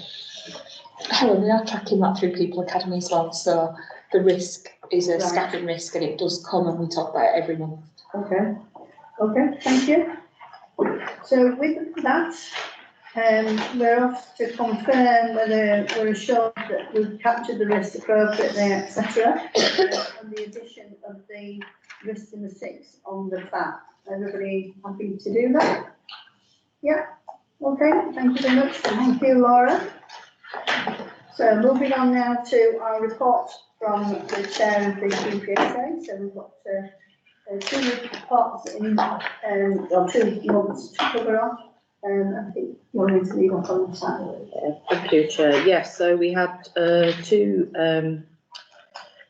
Helen, we are tracking that through People Academy as well, so the risk is a staffing risk and it does come and we talk about it every month. Okay, thank you. So with that, we're off to confirm whether we're assured that we've captured the risk appropriately, etc. And the addition of the risk in the 6 on the FAP. Everybody happy to do that? Yeah, okay, thank you very much. Thank you, Laura. So moving on now to our report from the chair of the QPSA. So we've got 2 reports in, or 2 months to cover off. I think you're going to leave off on the side. Thank you, Chair. Yes, so we had 2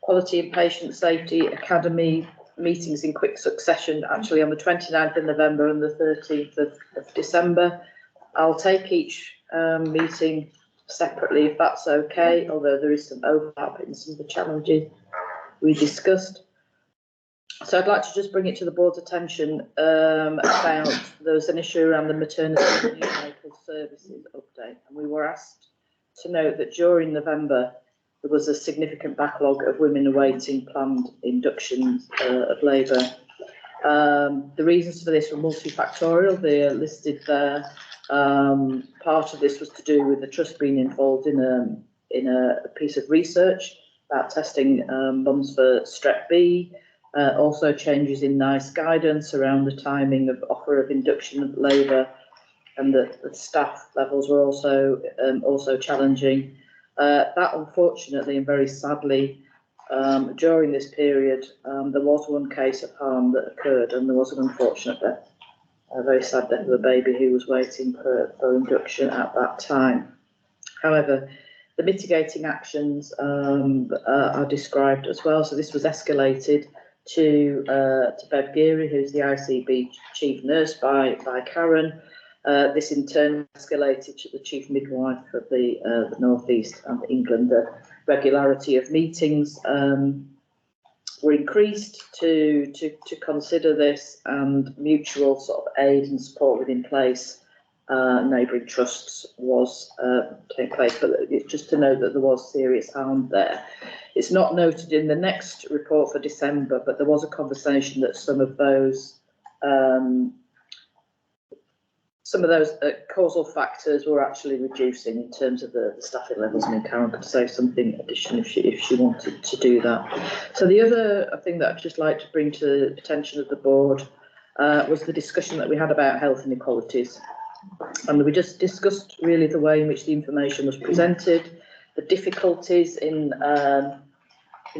Quality and Patient Safety Academy meetings in quick succession, actually on the 29th of November and the 13th of December. I'll take each meeting separately if that's okay, although there is some overlap in some of the challenges we discussed. So I'd like to just bring it to the board's attention about there was an issue around the maternity and neonatal services update, and we were asked to note that during November there was a significant backlog of women awaiting planned inductions of labour. The reasons for this were multifactorial. They're listed there. Part of this was to do with the trust being involved in a piece of research about testing mums for strep B. Also changes in NICE guidance around the timing of offer of induction labour, and the staff levels were also challenging. That unfortunately and very sadly, during this period, there was one case of harm that occurred, and there was an unfortunate death, a very sad death of a baby who was waiting for induction at that time. However, the mitigating actions are described as well. So this was escalated to Bev Geary, who's the ICB chief nurse, by Karen. This in turn escalated to the chief midwife of the North East and England. The regularity of meetings were increased to consider this, and mutual sort of aid and support within place. Neighbouring trusts was taking place, but it's just to note that there was serious harm there. It's not noted in the next report for December, but there was a conversation that some of those causal factors were actually reducing in terms of the staffing levels. I mean, Karen could say something additional if she wanted to do that. So the other thing that I'd just like to bring to the attention of the board was the discussion that we had about health inequalities. And we just discussed really the way in which the information was presented, the difficulties in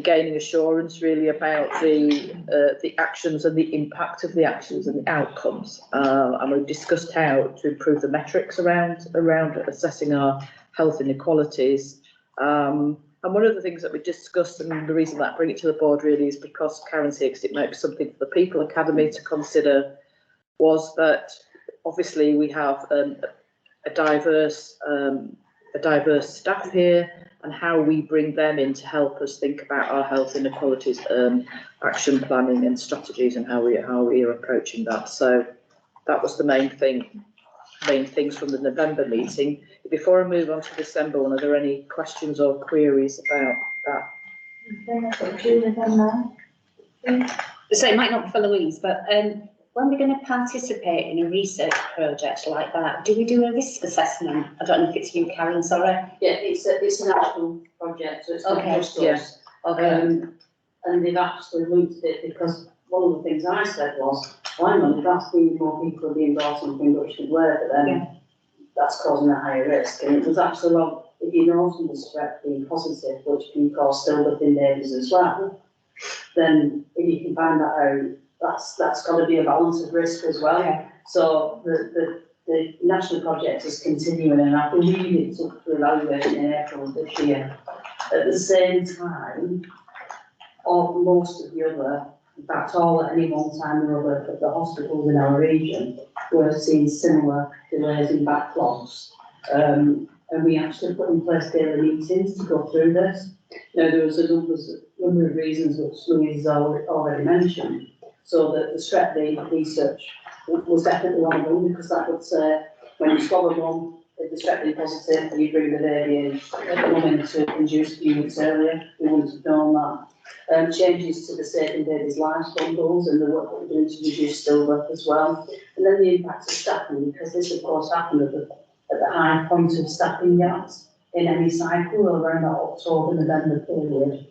gaining assurance really about the actions and the impact of the actions and the outcomes. And we've discussed how to improve the metrics around assessing our health inequalities. And one of the things that we discussed, and the reason that I bring it to the board really is because Karen's here, because it might be something for the People Academy to consider, was that obviously we have a diverse staff here, and how we bring them in to help us think about our health inequalities action planning and strategies, and how we are approaching that. So that was the main things from the November meeting. Before I move on to December one, are there any questions or queries about that? So it might not be for Louise, but when we're going to participate in a research project like that, do we do a risk assessment? I don't know if it's you, Karen, sorry. Yeah, it's a national project, so it's not Okay, just yeah. us. Okay. And they've actually looked at it, because one of the things I said was, why not, if that's bringing more people being brought in for induction work, but then that's causing a higher risk. And it was actually wrong, if you know someone's threat being positive, which can cause stillbirth in babies as well, then if you can find that out, that's got to be a balance of risk as well. Okay. So the national project is continuing, and I believe it's up for evaluation in April of this year. At the same time, most of the other, in fact, all at any one time or other of the hospitals in our region were seeing similar delays in backlogs. And we actually put in place daily meetings to go through this. Now, there was a number of reasons which Louise has already mentioned. So that the Strep B research was definitely one of them, because that would say, when you swallow mum, if the Strep B positive, and you bring the baby in, mum into induced units earlier, we wouldn't have known that. Changes to the Saving Babies Life bundles and the work that we're doing to reduce stillbirth as well. And then the impact of staffing, because this of course happened at the high point of staffing gaps in any cycle around that October-November period.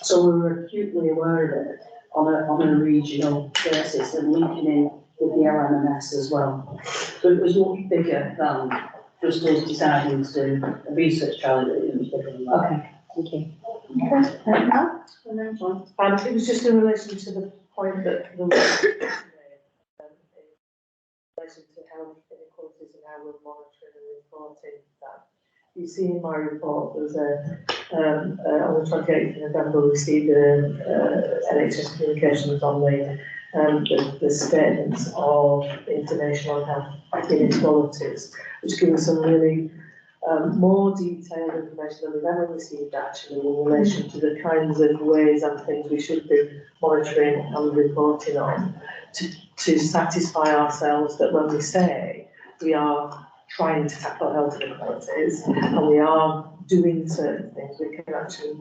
So we were acutely aware of it on a regional basis, and linking in with the LMMS as well. So it was much bigger than just us deciding to do a research trial. It was bigger than that. Okay, thank you. It was just in relation to the point that the in relation to health inequalities and how we're monitoring and reporting that. You see in my report, there was on the 28th of November, we received NHS communications on the statements of information on health inequalities, which give us some really more detailed information than we've ever received actually in relation to the kinds of ways and things we should be monitoring and reporting on to satisfy ourselves that when we say we are trying to tackle health inequalities and we are doing certain things, we can actually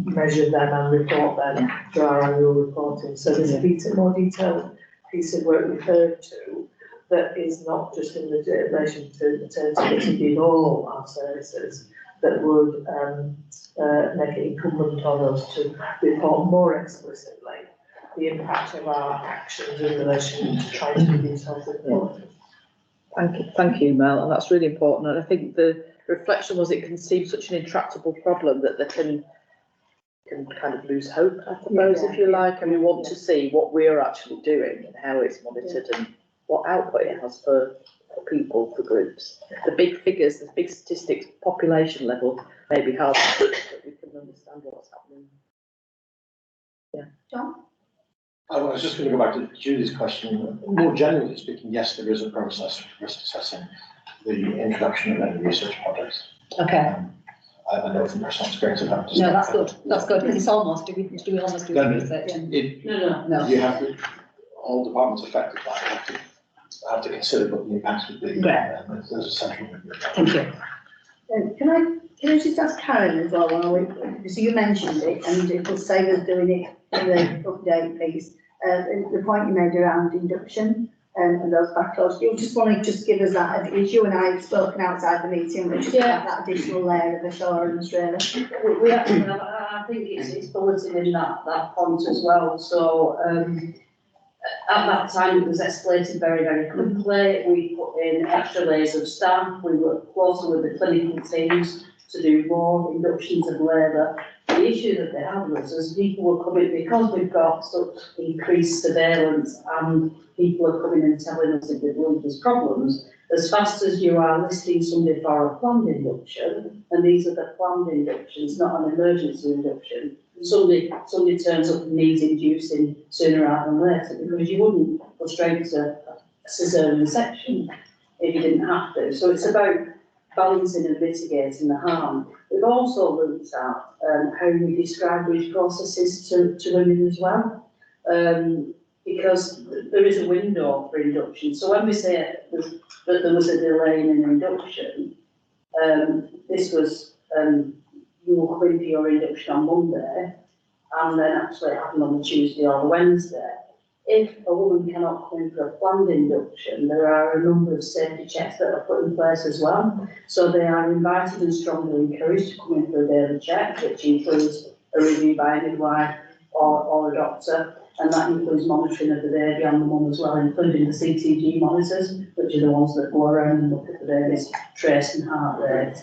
measure them and report them through our annual reporting. So there's a more detailed piece of work referred to that is not just in relation to maternity, but indeed all our services, that would make it incumbent on us to report more explicitly the impact of our actions in relation to trying to reduce health inequality. Thank you, Mel, and that's really important. And I think the reflection was it can seem such an intractable problem that they can kind of lose hope, I suppose, if you like, and we want to see what we're actually doing and how it's monitored and what output it has for people, for groups. The big figures, the big statistics, population level may be hard, but we can understand what's happening. Yeah. John? I was just going to go back to Julie's question. More generally speaking, yes, there is a process for risk assessing the introduction of any research projects. Okay, I know from personal experience of that. no, that's good, because it's almost, do we almost do Then research? No, you have to, all departments affected by it have to consider what the impacts would be. Great. There's a central. Thank you. Can I just ask Karen as well, because you mentioned it, and it will save us doing it in the update piece, the point you made around induction and those backlogs. You just want to just give us that, because you and I have spoken outside the meeting, but just have that additional layer of assurance, really. We actually have, I think it's bulleted in that point as well, so, at that time, it was escalated very, very quickly. We put in extra layers of staff. We worked closely with the clinical teams to do more inductions of labour. The issue that they had was as people were coming, because we've got such increased surveillance and people are coming and telling us that they believe there's problems, as fast as you are listing somebody for a planned induction, and these are the planned inductions, not an emergency induction, somebody turns up and needs inducing sooner rather than later, because you wouldn't go straight to a caesarean section if you didn't have to. So it's about balancing and mitigating the harm. We've also looked at how we describe these processes to women as well, because there is a window for induction. So when we say that there was a delay in an induction, this was you will come in for your induction on Monday and then actually happen on the Tuesday or the Wednesday. If a woman cannot come in for a planned induction, there are a number of safety checks that are put in place as well. So they are invited and strongly encouraged to come in for a daily check, which includes a review by a midwife or a doctor, and that includes monitoring of the baby and the mum as well, including the CTG monitors, which are the ones that go around and look at the baby's trace and heart rate.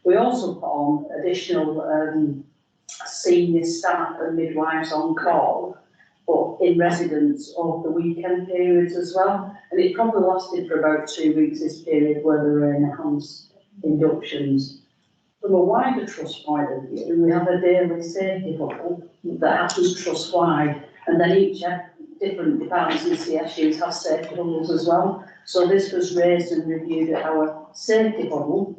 We also put on additional senior staff and midwives on call, but in residence over the weekend periods as well. And it probably lasted for about 2 weeks, this period, where there were enhanced inductions. From a wider trust point of view, we have a daily safety huddle that happens trust-wide, and then each different departments and CSUs have safety huddles as well. So this was raised and reviewed at our safety huddle,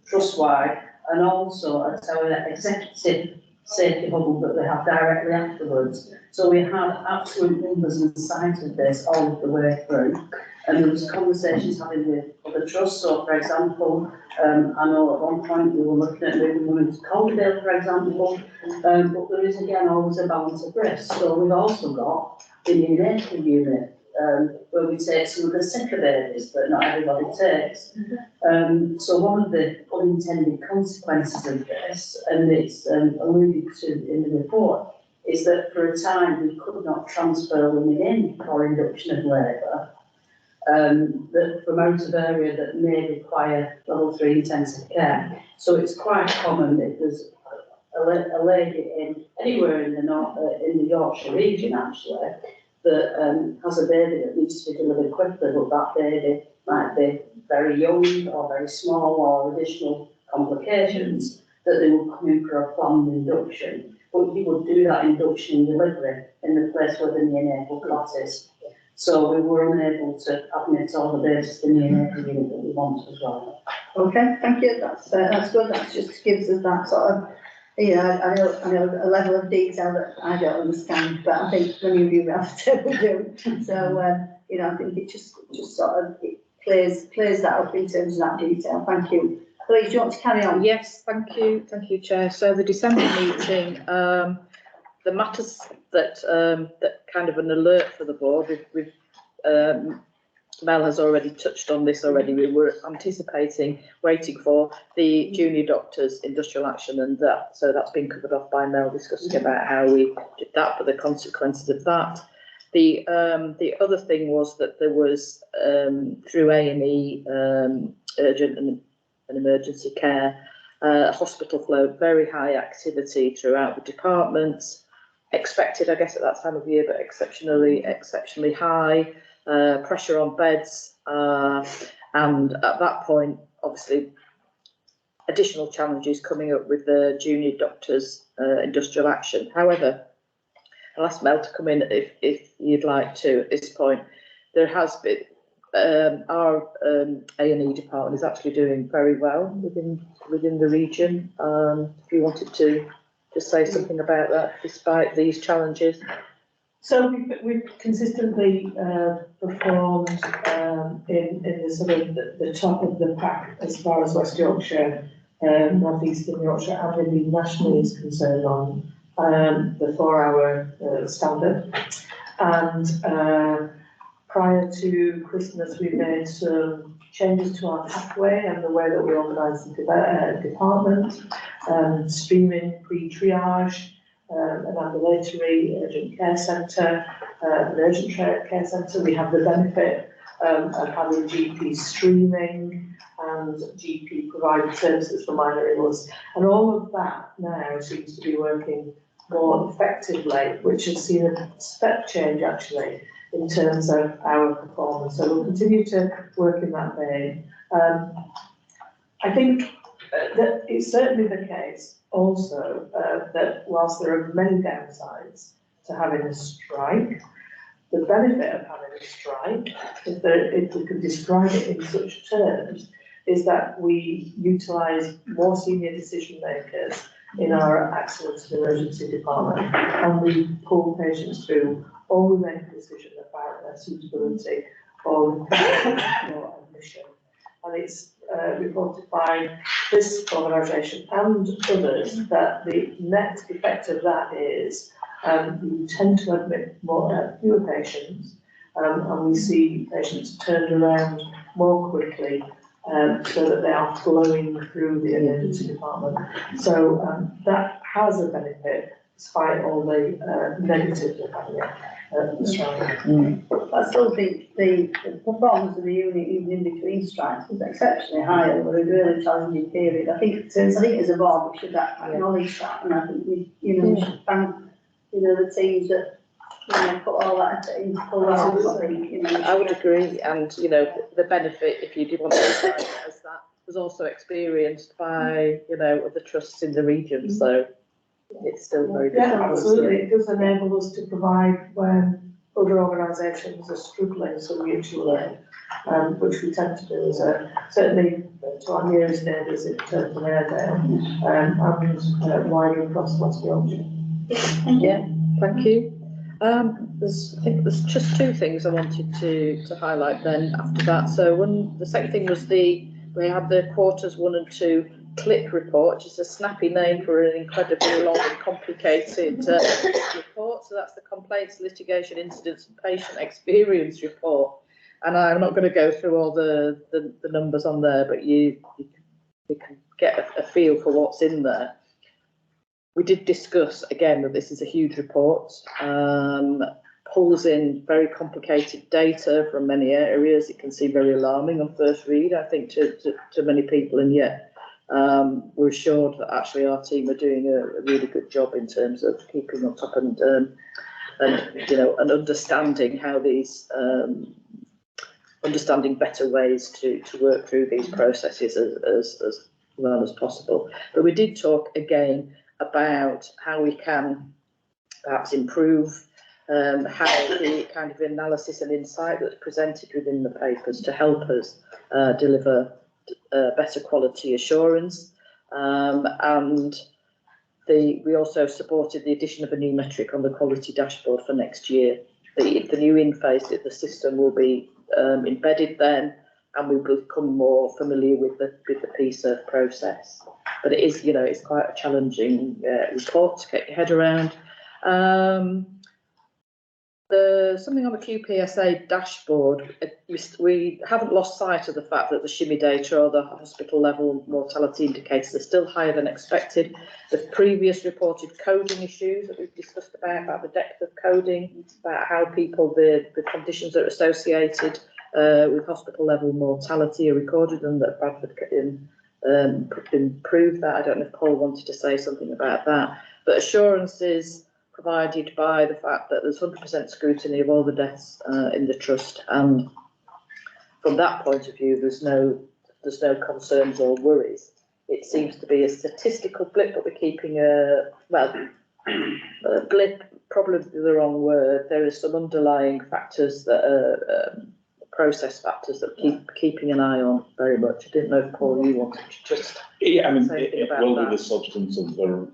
trust-wide, and also at our executive safety huddle that they have directly afterwards. So we had absolute numbers and sight of this all of the way through, and there was conversations having with other trusts. So, for example, I know at one point we were looking at moving women to Calderdale, for example, but there is again always a balance of risk. So we've also got the neonatal unit, where we take some of the sicker babies that not everybody takes. So one of the unintended consequences of this, and it's alluded to in the report, is that for a time we could not transfer women in for induction of labour, that from out of area that may require level 3 intensive care. So it's quite common if there's a lady in anywhere in the Yorkshire region actually, that has a baby that needs to be delivered quickly, but that baby might be very young or very small or additional complications, that they will come in for a planned induction. But you would do that induction and delivery in the place where the neonatal cot is. So we were unable to admit all the babies to the neonatal unit that we want as well. Okay, thank you, that's good, that just gives us that sort of, you know, I know a level of detail that I don't understand, but I think when you do that, we do. So, you know, I think it just sort of clears that up in terms of that detail. Thank you. Please, do you want to carry on? Yes, thank you, Chair. So the December meeting, the matters that kind of an alert for the board, we've Mel has already touched on this already. We were anticipating waiting for the junior doctors industrial action, and that, so that's been covered off by Mel discussing about how we did that, but the consequences of that. The other thing was that there was through A&E urgent and emergency care hospital flow, very high activity throughout the departments. Expected, I guess, at that time of year, but exceptionally high. Pressure on beds, and at that point, obviously, additional challenges coming up with the junior doctors' industrial action. However, I'll ask Mel to come in if you'd like to at this point. There has been, our A&E department is actually doing very well within the region. If you wanted to just say something about that, despite these challenges. So we've consistently performed in the sort of the top of the pack as far as West Yorkshire, North Eastern Yorkshire, and indeed nationally is concerned on the 4-hour standard. And prior to Christmas, we made some changes to our pathway and the way that we organise the department, streaming pre-triage, an ambulatory urgent care centre, an urgent care centre. We have the benefit of having GP streaming and GP provided services for minor illness. And all of that now seems to be working more effectively, which has seen a step change actually in terms of our performance. So we'll continue to work in that vein. I think that it's certainly the case also that whilst there are many downsides to having a strike, the benefit of having a strike, if we could describe it in such terms, is that we utilise more senior decision makers in our accident and emergency department, and we pull patients through, or we make a decision about their suitability or admission. And it's reported by this organisation and others that the net effect of that is we tend to admit fewer patients, and we see patients turned around more quickly, so that they are flowing through the emergency department. So that has a benefit, despite all the negatives of having it. I still think the performance of the unit, even in between strikes, was exceptionally high over a really challenging period. I think as a board we should acknowledge that, and I think we should thank the teams that put all that effort into pull that off. I think I would agree, and the benefit, if you did want to describe it as that, was also experienced by other trusts in the region. So it's still very good. Yeah, absolutely. It does enable us to provide when other organisations are struggling so mutually, which we tend to do certainly to our nearest neighbours in terms of Airedale, and wider across West Yorkshire. Yeah, thank you. I think there's just two things I wanted to highlight then after that. So the second thing was we had the quarters 1 and 2 CLIP report, which is a snappy name for an incredibly long and complicated report. So that's the Complaints, Litigation, Incidents and Patient Experience report. And I'm not going to go through all the numbers on there, but you can get a feel for what's in there. We did discuss again that this is a huge report, pulls in very complicated data from many areas. It can seem very alarming on first read, I think, to many people, and yet we're assured that actually our team are doing a really good job in terms of keeping on top and understanding how these understanding better ways to work through these processes as well as possible. But we did talk again about how we can perhaps improve how the kind of analysis and insight that's presented within the papers to help us deliver better quality assurance, and we also supported the addition of a new metric on the quality dashboard for next year. The new interface that the system will be embedded then, and we will become more familiar with the PSERF process. But it is, it's quite a challenging report to get your head around. Something on the QPSA dashboard, we haven't lost sight of the fact that the shimmy data or the hospital level mortality indicators are still higher than expected. The previous reported coding issues that we've discussed about the depth of coding, about how people, the conditions that are associated with hospital level mortality are recorded, and that Bradford improved that. I don't know if Paul wanted to say something about that, but assurances provided by the fact that there's 100% scrutiny of all the deaths in the trust, and from that point of view there's no concerns or worries. It seems to be a statistical blip, but we're keeping a blip, probably the wrong word. There is some underlying factors that are process factors that keeping an eye on very much. I didn't know if Paul you wanted to just Yeah, I mean, say anything it about will that. be the substance of the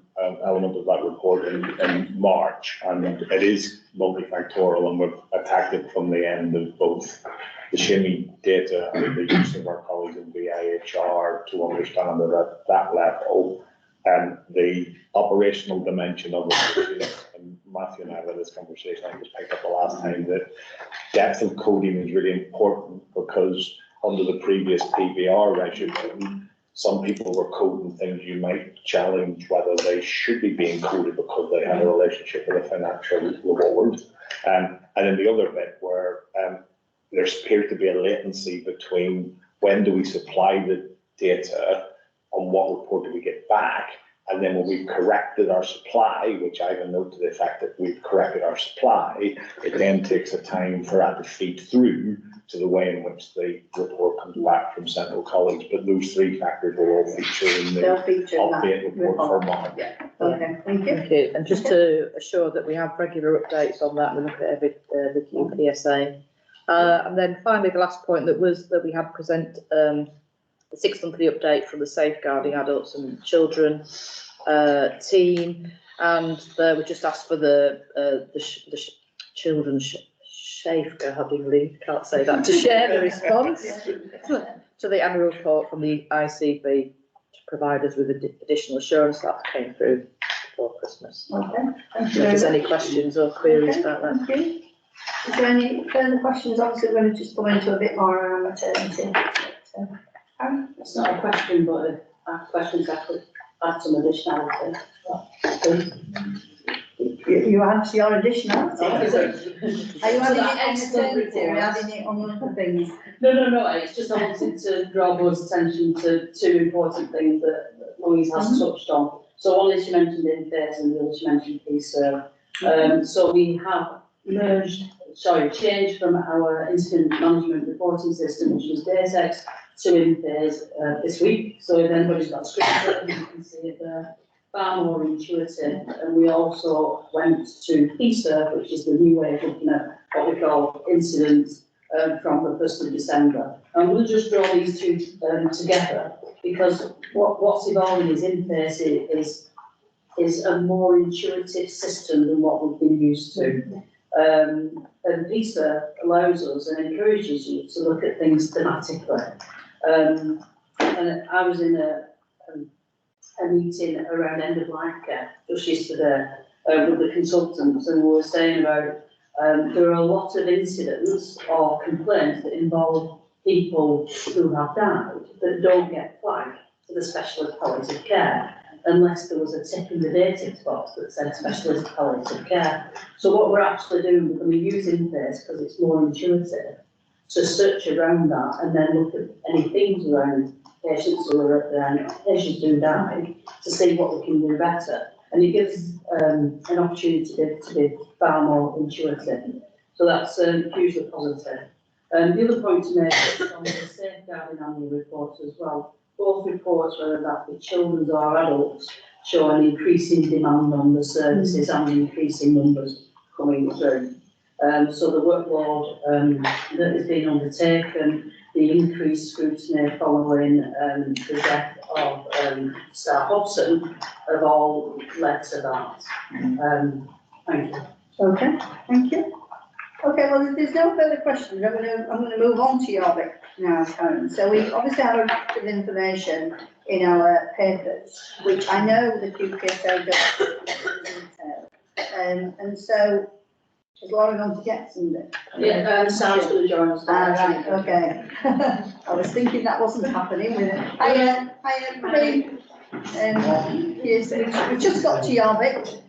element of that report in March, and it is multifactorial, and we've attacked it from the end of both the shimmy data and the use of our colleagues in VIHR to understand that at that level, and the operational dimension of it, and Matthew and I had this conversation, I just picked up the last time, that depth of coding is really important, because under the previous PBR regime, some people were coding things you might challenge whether they should be being coded because they had a relationship with a financial reward. And then the other bit where there appears to be a latency between when do we supply the data and what report do we get back, and then when we've corrected our supply, which I have a note to the effect that we've corrected our supply, it then takes a time for that to feed through to the way in which the report comes back from central colleagues. But those three factors will all feature in the They'll feature in that update report for March. Yeah, okay, thank you. Thank you. And just to assure that we have regular updates on that, we look at the QPSA. And then finally, the last point that we had present the 6-monthly update from the Safeguarding Adults and Children team, and we just asked for the children's safeguarding lead, can't say that, to share the response to the annual report from the ICB to provide us with additional assurance that came through before Christmas. Okay, thank If you. there's any questions or queries Okay, about that. thank you. Is there any further questions? Obviously, we're going to just go into a bit more around maternity. It's not a question, but if I have questions, I could add some additionality. You add your additionality. Are you So adding that it on excellent maternity or report. adding it on other things? No, it's just I wanted to draw board's attention to two important things that Louise has touched on. So one is she mentioned interface and the other she mentioned PSERV. So we have changed from our incident management reporting system, which was DASEX, to InPhase this week. So if anybody's got a screen, you can see it there. Far more intuitive, and we also went to PSERV, which is the new way of looking at what we call incidents from the 1st of December. And we'll just draw these two together, because what's evolving is InPhase is a more intuitive system than what we've been used to. And PSERV allows us and encourages you to look at things thematically. And I was in a meeting around end of life care just yesterday with the consultants, and we were saying about there are a lot of incidents or complaints that involve people who have died that don't get flagged to the specialist palliative care unless there was a tick in the data box that said specialist palliative care. So what we're actually doing, we're using this because it's more intuitive to search around that and then look at any things around patients who are patients who die to see what we can do better. And it gives an opportunity to be far more intuitive. So that's hugely positive. The other point to make is on the Safeguarding annual report as well. Both reports, whether that be children or adults, show an increasing demand on the services and increasing numbers coming through. So the workload that is being undertaken, the increased scrutiny following the death of Star Hobson have all led to that. Thank you. Okay, thank you. Okay, well, if there's no further questions, I'm going to move on to your bit now, Karen. So we obviously have a raft of information in our papers, which I know the QPSA does in detail. And so Is Laura going to get something? Yeah, Sarah's going to join us. Ah, right, okay. I was thinking that wasn't happening with it. I agree. Yes, we've just got to Yarvik.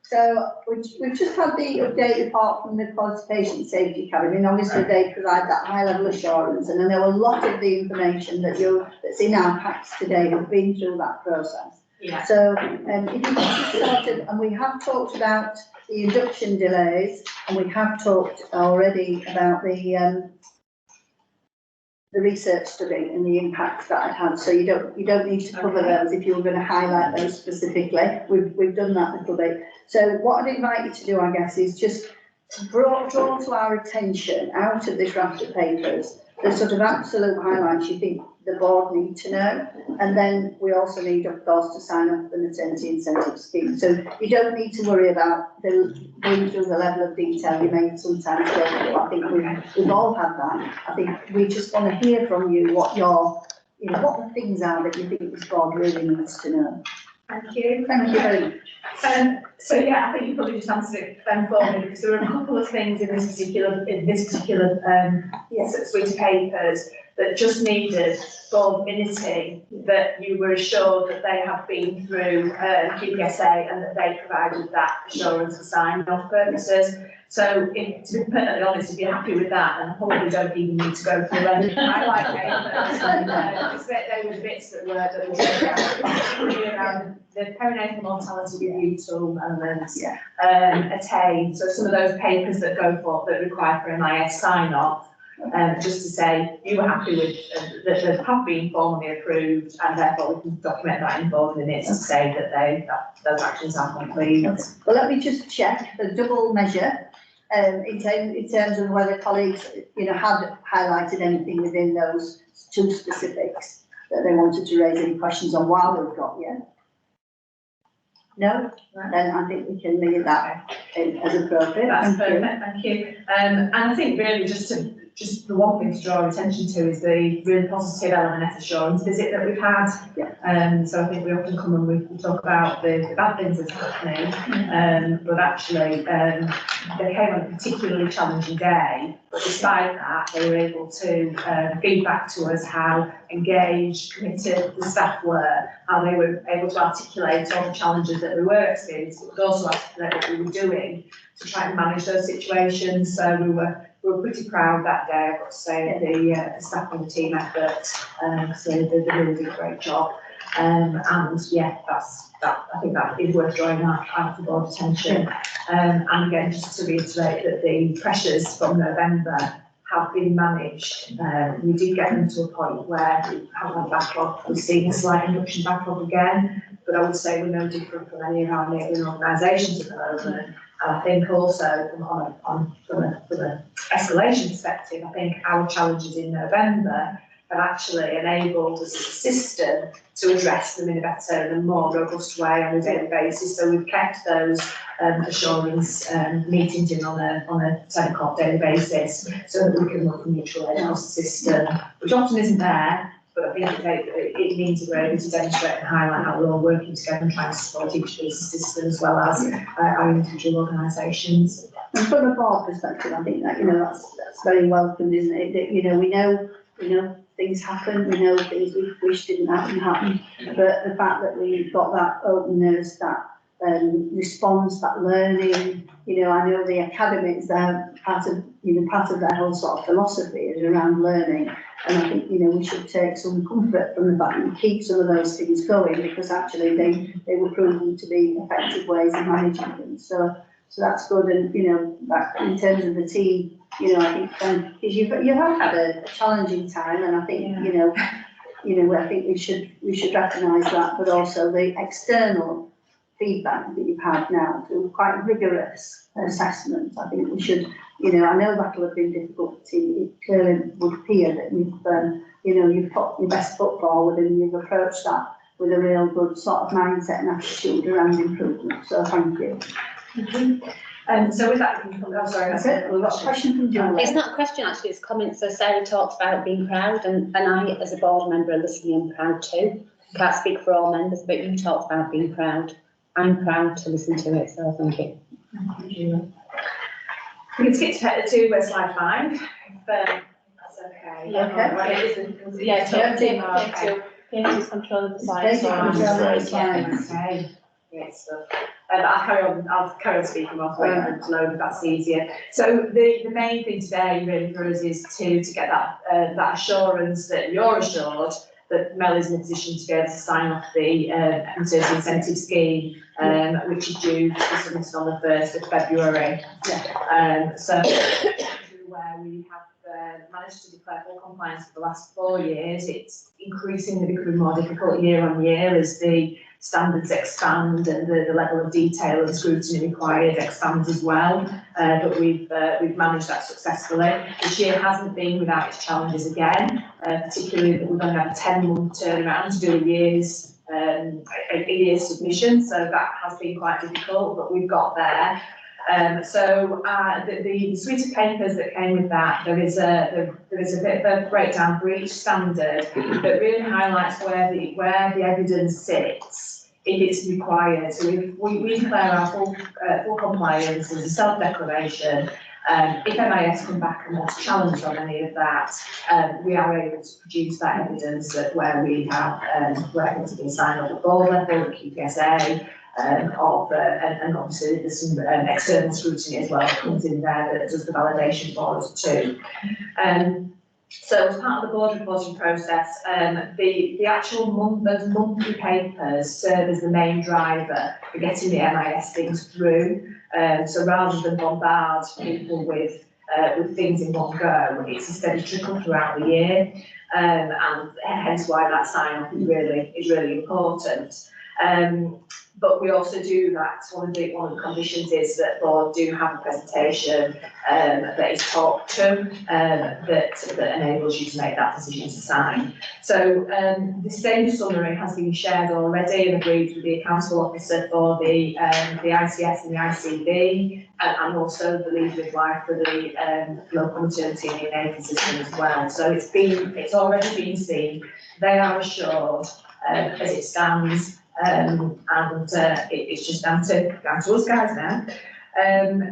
So we've just had the update report from the Quality Patient Safety Academy, and obviously they provide that high level assurance, and I know a lot of the information that's in our packs today have been through that process. Yeah. So, if you just started, and we have talked about the induction delays, and we have talked already about the research study and the impacts that it had. So you don't need to cover those if you were going to highlight those specifically. We've done that a little bit. So what I'd invite you to do, I guess, is just draw to our attention out of this raft of papers the sort of absolute highlights you think the board need to know. And then we also need, of course, to sign up the maternity incentive scheme. So you don't need to worry about going through the level of detail you may sometimes go through. I think we've all had that. I think we just want to hear from you what what the things are that you think this board really needs to know. Thank you. Thank you very much. So yeah, I think you probably just answered it for me, because there were a couple of things in this particular suite of papers that just needed board minuting, that you were assured that they have been through QPSA and that they provided that assurance for sign-off purposes. So, to be perfectly honest, if you're happy with that, then probably don't even need to go through any highlight papers. They were the bits that were around the perinatal mortality review tool elements, attain. So some of those papers that require for MIS sign-off, just to say you were happy with that they have been formally approved, and therefore we can document that in board minutes to say that those actions are complete. Well, let me just check the double measure in terms of whether colleagues had highlighted anything within those two specifics that they wanted to raise any questions on while we've got you. No? Then I think we can leave that as appropriate. That's perfect, thank you. And I think really just the one thing to draw attention to is the really positive LMNF assurance visit that we've had. So I think we often come and we talk about the bad things that's happening, but actually they came on a particularly challenging day, but despite that they were able to feed back to us how engaged, committed the staff were, how they were able to articulate all the challenges that we were experiencing, but also articulate what we were doing to try and manage those situations. So we were pretty proud that day, I've got to say, of the staff and the team effort. So they really did a great job. And yeah, I think that is worth drawing out for board attention. And again, just to reiterate that the pressures from November have been managed. We did get them to a point where we have had backlog. We've seen a slight induction backlog again, but I would say we're no different from any of our neighbouring organisations at the moment. And I think also from an escalation perspective, I think our challenges in November have actually enabled us as a system to address them in a better and more robust way on a daily basis. So we've kept those assurance meetings in on a 10 o'clock daily basis, so that we can look and mutualise across the system, which often isn't there. But I think it means that we're able to demonstrate and highlight how we're all working together and trying to support each of these systems as well as our individual organisations. And from a board perspective, I think that that's very welcomed, isn't it? That, we know things happen, we know things we wish didn't happen, but the fact that we've got that openness, that response, that learning, I know the academies, they're part of their whole sort of philosophy is around learning. And I think, we should take some comfort from the fact and keep some of those things going, because actually they were proven to be effective ways of managing them. So that's good. And, that in terms of the team, I think, because you have had a challenging time, and I think, I think we should recognise that, but also the external feedback that you've had now through quite rigorous assessments. I think we should, I know that'll have been difficult to you. It clearly would appear that you've put your best foot forward and you've approached that with a real good sort of mindset and attitude around improvement. So thank you. So with that, that's it. We've got a question from John. It's not a question actually, it's comments. So Sarah talked about being proud, and I as a board member are listening and proud too. Can't speak for all members, but you talked about being proud. I'm proud to listen to it, so thank you. Thank you. We can skip to slide 5, if that's okay. Yeah. Okay. It isn't- Yeah, okay. P2's control of the site. Basic so- control of the Yeah, site. okay. Great stuff. I'll carry on speaking whilst waiting for it to load, if that's easier. So the main thing today really for us is to get that assurance that you're assured that Mel is in a position to be able to sign off the maternity incentive scheme, which is due to be submitted on the 1st of February. So where we have managed to declare full compliance for the last 4 years, it's increasingly becoming more difficult year on year as the standards expand and the level of detail and scrutiny required expands as well. But we've managed that successfully. This year hasn't been without its challenges again, particularly that we've only had a 10-month turnaround to do a year's submission, so that has been quite difficult, but we've got there. So the suite of papers that came with that, there is a bit of a breakdown for each standard that really highlights where the evidence sits if it's required. So if we declare our full compliance as a self-declaration. If MIS come back and want to challenge on any of that, we are able to produce that evidence that where we have records being signed off at board level, at QPSA. And obviously there's some external scrutiny as well that comes in there that does the validation for us too. So as part of the board reporting process, the actual those monthly papers serve as the main driver for getting the MIS things through. So rather than bombard people with things in one go, it's a steady trickle throughout the year, and hence why that sign-off is really important. But we also do that. One of the conditions is that board do have a presentation that is talked to that enables you to make that decision to sign. So the same summary has been shared already and agreed with the accountable officer for the ICS and the ICB, and also the lead midwife for the local maternity and neonatal system as well. So it's already been seen. They are assured as it stands. It's just down to us guys now.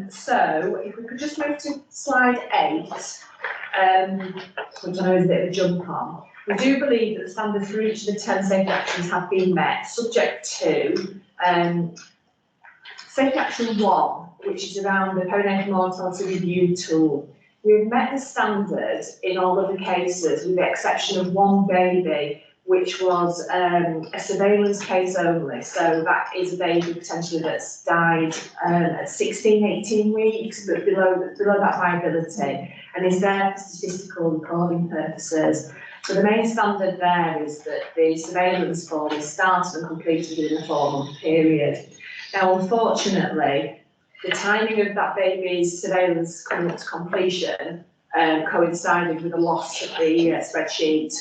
So if we could just move to slide 8, which I know is a bit of a jump on. We do believe that the standards for each of the 10 safety actions have been met, subject to safety action 1, which is around the perinatal mortality review tool. We've met the standards in all of the cases, with the exception of one baby, which was a surveillance case only. So that is a baby potentially that's died at 16, 18 weeks, but below that viability, and is there for statistical recording purposes. So the main standard there is that the surveillance form is started and completed within a 4-month period. Now, unfortunately, the timing of that baby's surveillance coming up to completion coincided with the loss of the spreadsheet.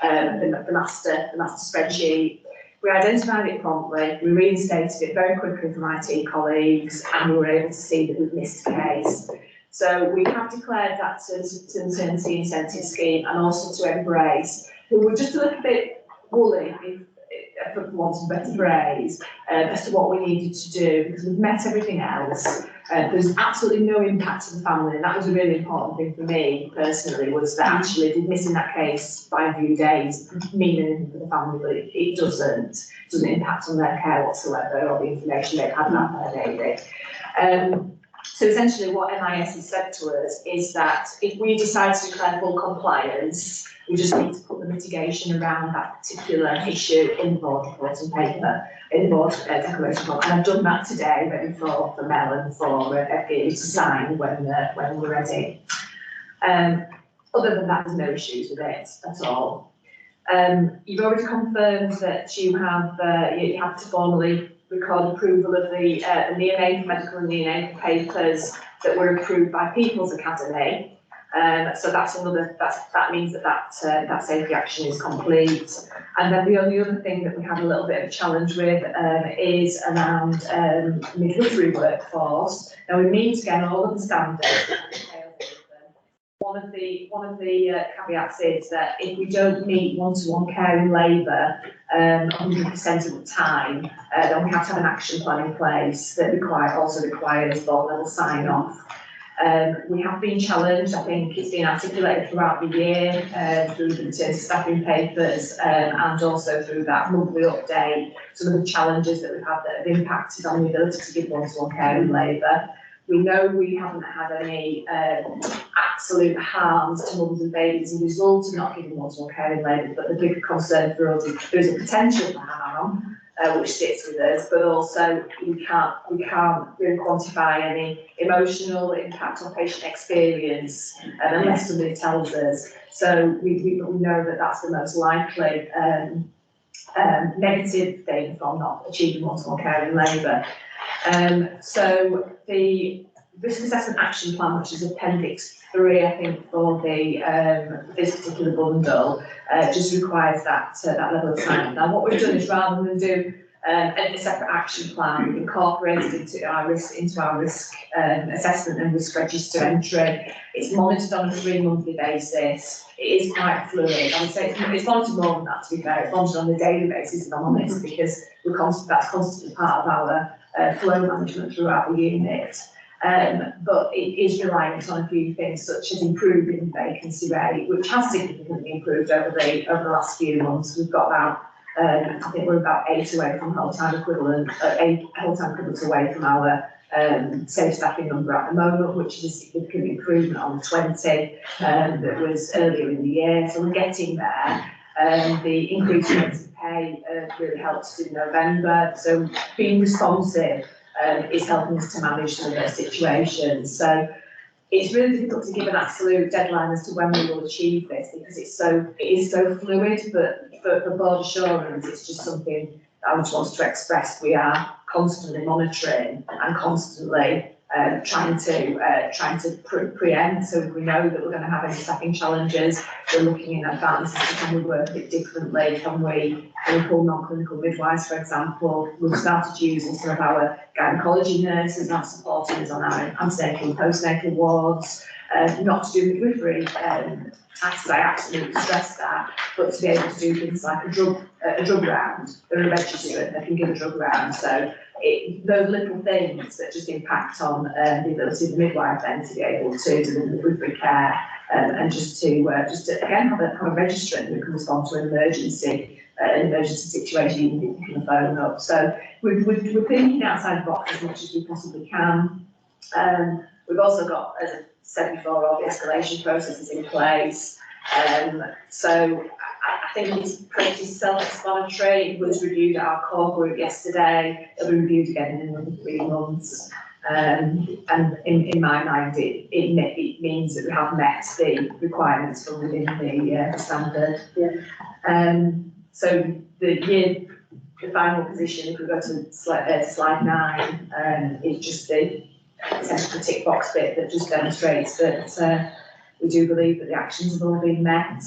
The master spreadsheet. We identified it promptly, we reinstated it very quickly from IT colleagues, and we were able to see that we'd missed the case. So we have declared that to the maternity incentive scheme, and also to Embrace, who were just a little bit woolly, for want of a better phrase, as to what we needed to do, because we've met everything else. There's absolutely no impact to the family, and that was a really important thing for me personally, was that actually missing that case by a few days mean anything for the family, but it doesn't impact on their care whatsoever, or the information they've had about their baby. So essentially what MIS has said to us is that if we decide to declare full compliance, we just need to put the mitigation around that particular issue in the board reporting paper, in the board declaration form. And I've done that today, ready for Mel and for FPA to sign when we're ready. Other than that, there's no issues with it at all. You've already confirmed that you have to formally record approval of the neonatal medical and neonatal papers that were approved by People's Academy. So that means that safety action is complete. And then the only other thing that we have a little bit of a challenge with is around midwifery workforce. Now we meet again all of the standards. One of the caveats is that if we don't meet one-to-one care in labour, 100% of the time, then we have to have an action plan in place that also requires board level sign off. We have been challenged, I think it's been articulated throughout the year, through the maternity staffing papers, and also through that monthly update, some of the challenges that we've had that have impacted on the ability to give one-to-one care in labour. We know we haven't had any absolute harms to mums and babies as a result of not giving one-to-one care in labour, but the big concern for us is there is a potential for harm, which sits with us, but also we can't really quantify any emotional impact on patient experience unless somebody tells us. So we know that that's the most likely negative thing from not achieving one-to-one care in labour. So the risk assessment action plan, which is appendix 3, I think, for this particular bundle, just requires that level of time. Now, what we've done is rather than do a separate action plan, we've incorporated into our risk assessment and risk register entry. It's monitored on a 3-monthly basis. It is quite fluid. I would say it's monitored more than that, to be fair. It's monitored on a daily basis, if I'm honest, because that's constantly part of our flow management throughout the unit. But it is reliant on a few things, such as improving the vacancy rate, which has significantly improved over the last few months. We've got about, I think we're about 8 away from whole-time equivalent, 8 whole-time equivalents away from our safe staffing number at the moment, which is a significant improvement on the 20 that was earlier in the year. So we're getting there. The increased rates of pay really helped us in November. So being responsive is helping us to manage some of those situations. So it's really difficult to give an absolute deadline as to when we will achieve this, because it is so fluid, but for board assurance, it's just something that I just want to express. We are constantly monitoring and constantly trying to preempt. So if we know that we're going to have any staffing challenges, we're looking in advance as to can we work a bit differently, can we pull non-clinical midwives, for example. We've started using some of our gynecology nurses now supporting us on our antenatal and postnatal wards, not to do midwifery tasks, I absolutely stress that, but to be able to do things like a drug round. They're registered, they can give a drug round. So those little things that just impact on the ability of the midwife then to be able to do the midwifery care, and just to again have a registrant who can respond to an emergency situation, you can pick the phone up. So we're thinking outside the box as much as we possibly can. We've also got, as I said before, all the escalation processes in place. So I think it's pretty self-explanatory. It was reviewed at our core group yesterday. It'll be reviewed again in another 3 months. And in my mind, it means that we have met the requirements from within the standard. Yeah. So the final position, if we go to slide 9, is just the essentially tick box bit that just demonstrates that we do believe that the actions have all been met.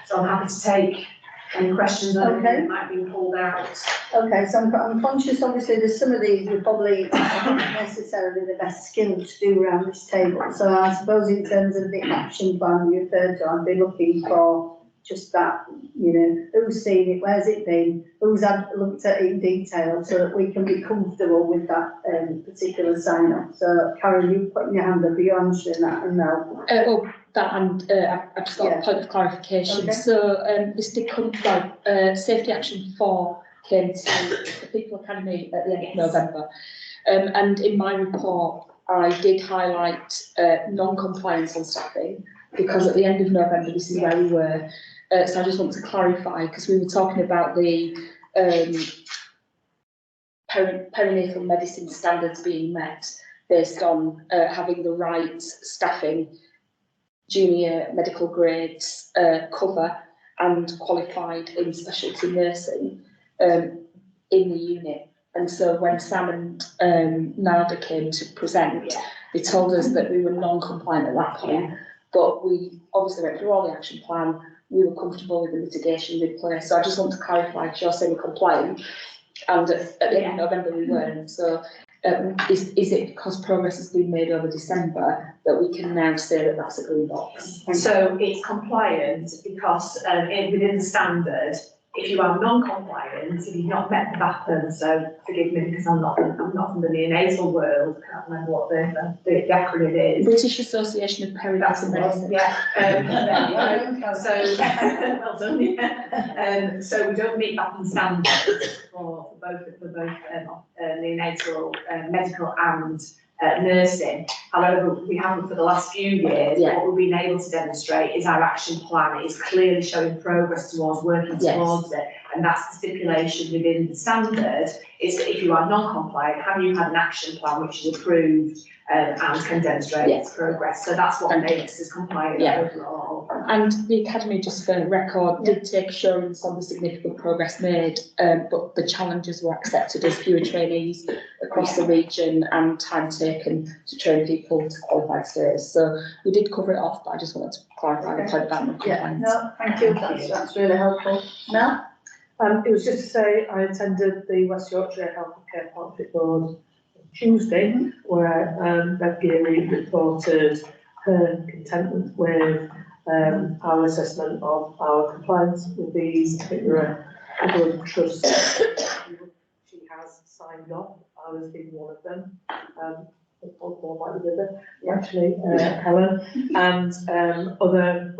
So I'm happy to take any questions on it that might be pulled out. Okay, so I'm conscious, obviously, there's some of these we're probably not necessarily the best skilled to do around this table. So I suppose in terms of the action plan you referred to, I'd be looking for just that, who's seen it, where's it been, who's looked at it in detail, so that we can be comfortable with that particular sign off. So Karen, you putting your hand up, are you answering that and now? I've just got a point of clarification. Okay. So this did come from Safety Action 4 came to the People Academy at the end of November. And in my report, I did highlight non-compliance on staffing, because at the end of November, this is where we were. So I just want to clarify, because we were talking about the perinatal medicine standards being met based on having the right staffing, junior medical grades cover, and qualified in specialty nursing in the unit. And so when Sam and NADA came to present, they told us that we were non-compliant at that point, but we obviously went through all the action plan. We were comfortable with the mitigation in place. So I just want to clarify, because you're saying we're compliant, and at the end of November we weren't. So is it because progress has been made over December that we can now say that that's a green box? So it's compliant because within the standard, if you are non-compliant, if you've not met the BAPM, so forgive me because I'm not from the neonatal world, I can't remember what the acronym is. British Association of Perinatal Medicine. Yeah, there you go. So, well done, yeah. So we don't meet BAPM standards for both neonatal, medical and nursing. However, we haven't for the last few years. Yeah. What we've been able to demonstrate is our action plan is clearly showing progress towards working Yes. towards it. And that's the stipulation within the standard, is that if you are non-compliant, have you had an action plan which is approved and can demonstrate its progress? So that's what makes us compliant overall. And the Academy, just for record, did take assurance on the significant progress made, but the challenges were accepted as fewer trainees across the region and time taken to train people to qualified status. So we did cover it off, but I just wanted to clarify the point about non-compliance. No, thank you, that's really helpful. Mel? It was just to say, I attended the West Yorkshire Health and Care Partnership Board on Tuesday, where Bev Geary reported her contentment with our assessment of our compliance with these. I think there are a couple of trusts she has signed off, ours being one of them. More likely with her, actually, Helen, and other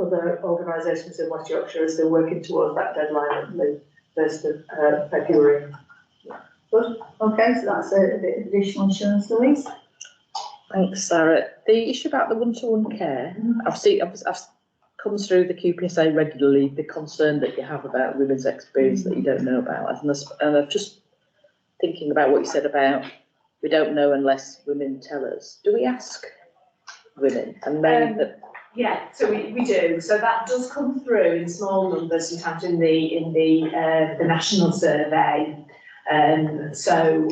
organisations in West Yorkshire are still working towards that deadline of the 1st of February. Good, okay, so that's a bit of additional assurance, Louise. Thanks, Sarah. The issue about the one-to-one care, I've come through the QPSA regularly, the concern that you have about women's experience that you don't know about. And I'm just thinking about what you said about we don't know unless women tell us. Do we ask women and men that? Yeah, so we do. So that does come through in small numbers sometimes in the national survey. So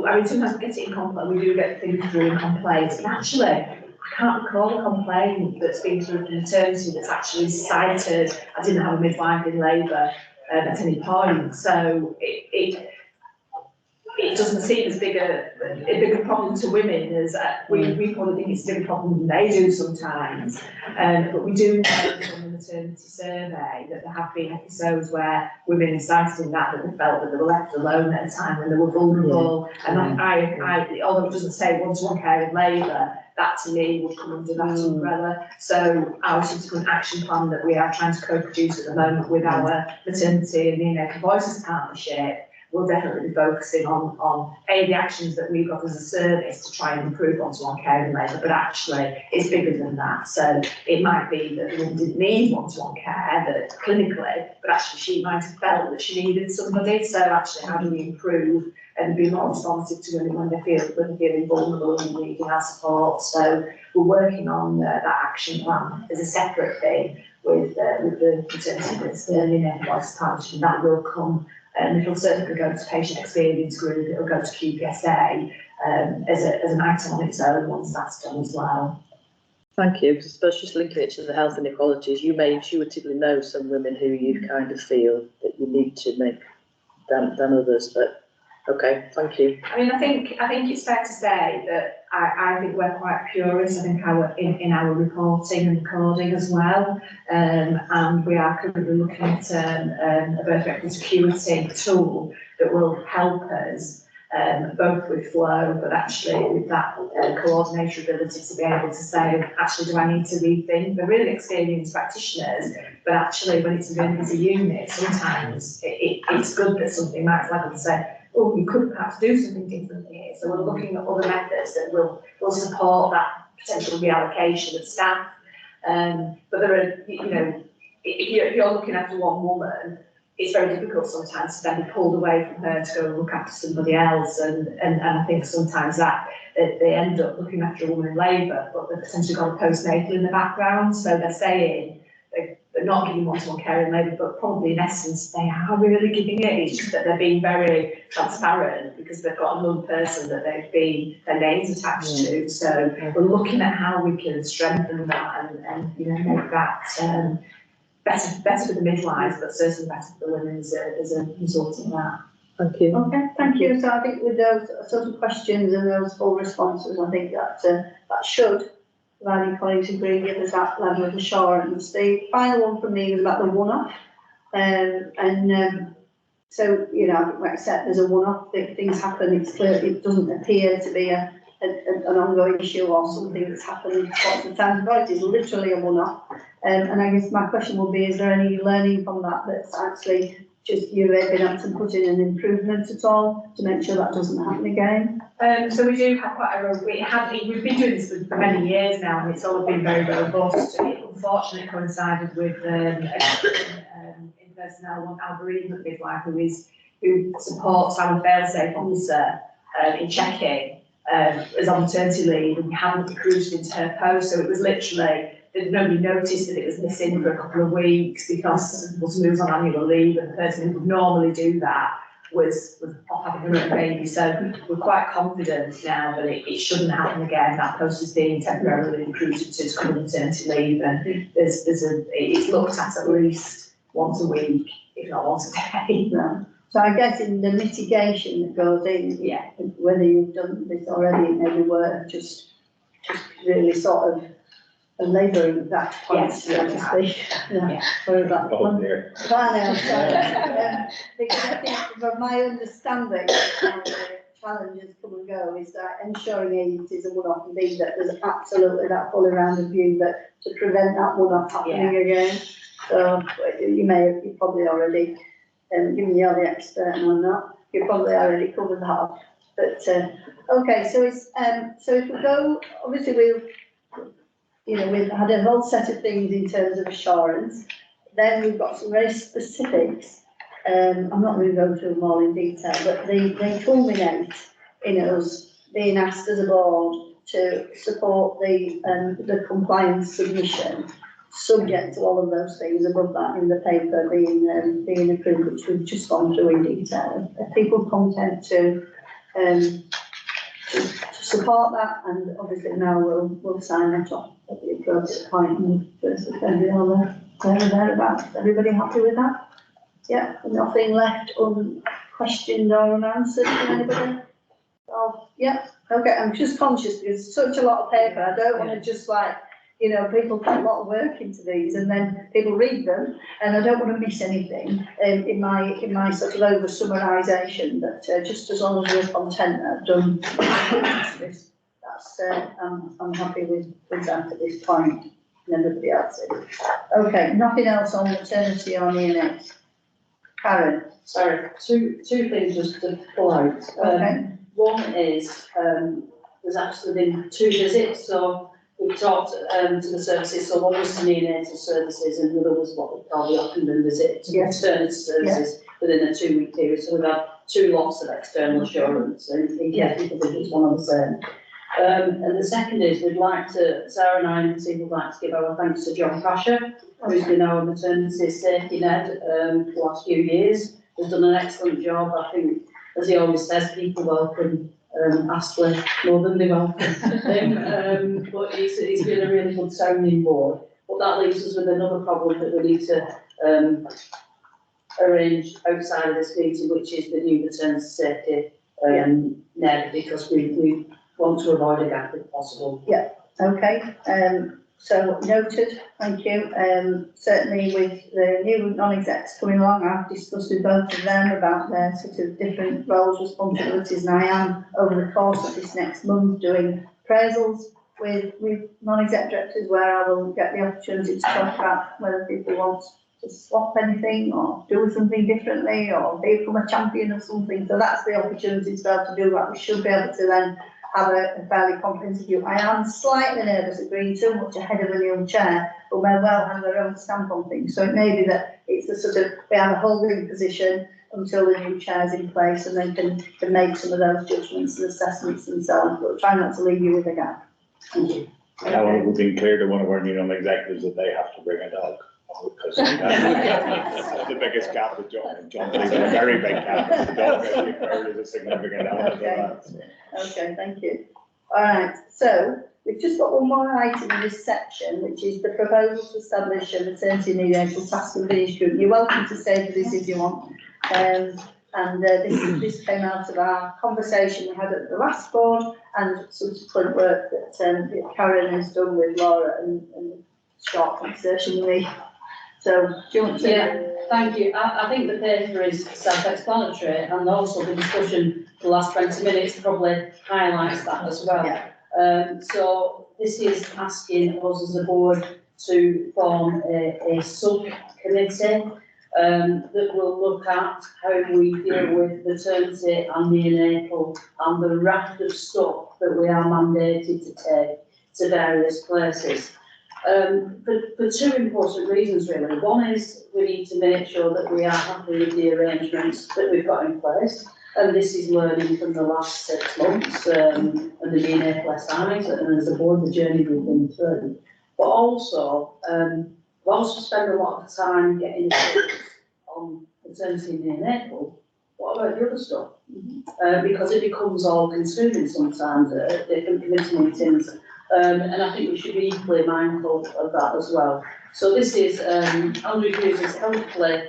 I mean, sometimes we get it in complaint. We do get things through in complaints, and actually, I can't recall a complaint that's been through the maternity that's actually cited. I didn't have a midwife in labour at any point, so it doesn't seem as big a problem to women as we probably think it's a bigger problem than they do sometimes. But we do know from the maternity survey that there have been episodes where women cited in that they felt that they were left alone at a time when they were vulnerable. And I although it doesn't say one-to-one care in labour, that to me would come under that umbrella. So our subsequent action plan that we are trying to co-produce at the moment with our maternity and Neonatal Voices partnership, we'll definitely be focusing on the actions that we've got as a service to try and improve one-to-one care in labour, but actually it's bigger than that. So it might be that the woman didn't need one-to-one care that clinically, but actually she might have felt that she needed somebody. So actually how do we improve and be more responsive to women when they're feeling vulnerable and needing our support? So we're working on that action plan as a separate thing with the maternity and voice partnership, and that will come. It'll certainly go to patient experience group, it'll go to QPSA as an item on its own once that's done as well. Thank you. I suppose just linking it to the health inequalities, you may intuitively know some women who you kind of feel that you need to make than others, but okay, thank you. I mean, I think it's fair to say that I think we're quite purist. I think in our reporting and recording as well, and we are currently looking at a birth record security tool that will help us both with flow, but actually with that coordination ability to be able to say, actually, do I need to rethink? They're really experienced practitioners, but actually when it's a really busy unit, sometimes it's good that something might flag up and say, oh, you could perhaps do something different here. So we're looking at other methods that will support that potential reallocation of staff. But there are, if you're looking after one woman, it's very difficult sometimes to then be pulled away from her to go look after somebody else. And I think sometimes that they end up looking after a woman in labour, but they've potentially got a postnatal in the background. So they're saying they're not giving one-to-one care in labour, but probably in essence they are really giving it. It's just that they're being very transparent because they've got another person that their names attached to. So we're looking at how we can strengthen that and make that better for the midwives, but certainly better for the women as a result of that. Thank you. Okay, thank you. So I think with those sort of questions and those full responses, I think that should, providing colleagues agree, give us that level of assurance. The final one from me was about the one-off. So, you know, like I said, there's a one-off, things happen, it's clear, it doesn't appear to be an ongoing issue or something that's happened lots of times, but it is literally a one-off. And I guess my question would be, is there any learning from that that's actually just you've been able to put in an improvement at all to make sure that doesn't happen again? So we do have quite a, we've been doing this for many years now, and it's all been very robust. It unfortunately coincided with in personnel, our bereavement midwife, who supports our fail-safe officer in checking, is on maternity leave, and we hadn't recruited into her post, so it was literally that nobody noticed that it was missing for a couple of weeks because it was moved on annual leave, and the person who would normally do that was off having her own baby. So we're quite confident now that it shouldn't happen again. That post is being temporarily recruited to cover maternity leave, and it's looked at least once a week, if not once a day. No. So I guess in the mitigation that goes in, Yeah. whether you've done this already, it may be worth just really sort of labouring that point, Yes, so to speak. Yeah. Sorry about that. Oh, dear. I know, sorry. Because I think from my understanding, how the challenges come and go is that ensuring agencies are one-off, and B, that there's absolutely that fully rounded view that to prevent that one-off happening again. So you've probably already, given you're the expert and I'm not, you've probably already covered that. But, okay, so so if we go, obviously we've had a whole set of things in terms of assurance. Then we've got some very specifics. I'm not going to go through them all in detail, but they culminate in us being asked as a board to support the compliance submission, subject to all of those things above that in the paper being approved, which we've just gone through in detail. Are people content to support that? And obviously now we'll sign it off at the appropriate point and first of February or thereabouts. Everybody happy with that? Yeah, nothing left unquestioned or unanswered from anybody? Oh, yeah, okay, I'm just conscious because it's such a lot of paper, I don't want to just people put a lot of work into these and then people read them, and I don't want to miss anything in my sort of over summarisation, but just as long as we're content that I've done this, that's, I'm happy with that at this point, and everybody else is. Okay, nothing else on maternity or neonates? Karen? Sorry, two things just to pull out. Okay. One is, there's actually been 2 visits, so we've talked to the services, so one was to neonatal services and the other was what we call the Ockenden visit to maternity services within a 2-week period. So we've had 2 lots of external assurance, and in case people think it's one and the same. And the second is Sarah and I and the team would like to give our thanks to John Crasher, who's been our maternity safety net for the last few years. He's done an excellent job. I think, as he always says, people welcome Astley more than they welcome him. But he's been a really good sounding board. But that leaves us with another problem that we need to arrange outside of this meeting, which is the new maternity safety net, because we want to avoid a gap if possible. Yeah, okay, so noted, thank you. Certainly with the new non-execs coming along, I've discussed with both of them about their sort of different roles, responsibilities, and I am over the course of this next month doing appraisals with non-exec directors where I will get the opportunity to talk about whether people want to swap anything or do something differently or become a champion of something. So that's the opportunity to be able to do that. We should be able to then have a fairly comprehensive view. I am slightly nervous of being too much ahead of a new chair, who may well have their own stamp on things. So it may be that it's a sort of, we have a holding position until the new chair's in place and then can make some of those judgments and assessments themselves, but try not to leave you with a gap. Thank you. Now, we've been clear to one of our new non-executives that they have to bring a dog. Because that's the biggest gap with John, it's a very big gap. The dog, as you've heard, is a significant element of that. Okay, thank you. All right, so we've just got one more item in this section, which is the proposal to establish a maternity neonatal task and finish group. You're welcome to stay for this if you want. This came out of our conversation we had at the last board and subsequent work that Karen has done with Laura and short conversation with me. So do you want to? Yeah, Thank you. I think the paper is self-explanatory, and also the discussion the last 20 minutes probably highlights that as well. So this is asking us as a board to form a subcommittee that will look at how we deal with maternity and neonatal and the raft of stuff that we are mandated to take to various places. For two important reasons really. One is we need to make sure that we are happy with the arrangements that we've got in place. And this is learning from the last 6 months and the neonatal SIs and as a board the journey we've been through. But also, whilst we spend a lot of time getting on maternity and neonatal, what about the other stuff? Because it becomes all consuming sometimes at different committee meetings. And I think we should be equally mindful of that as well. So this is, Andrew Hughes has helpfully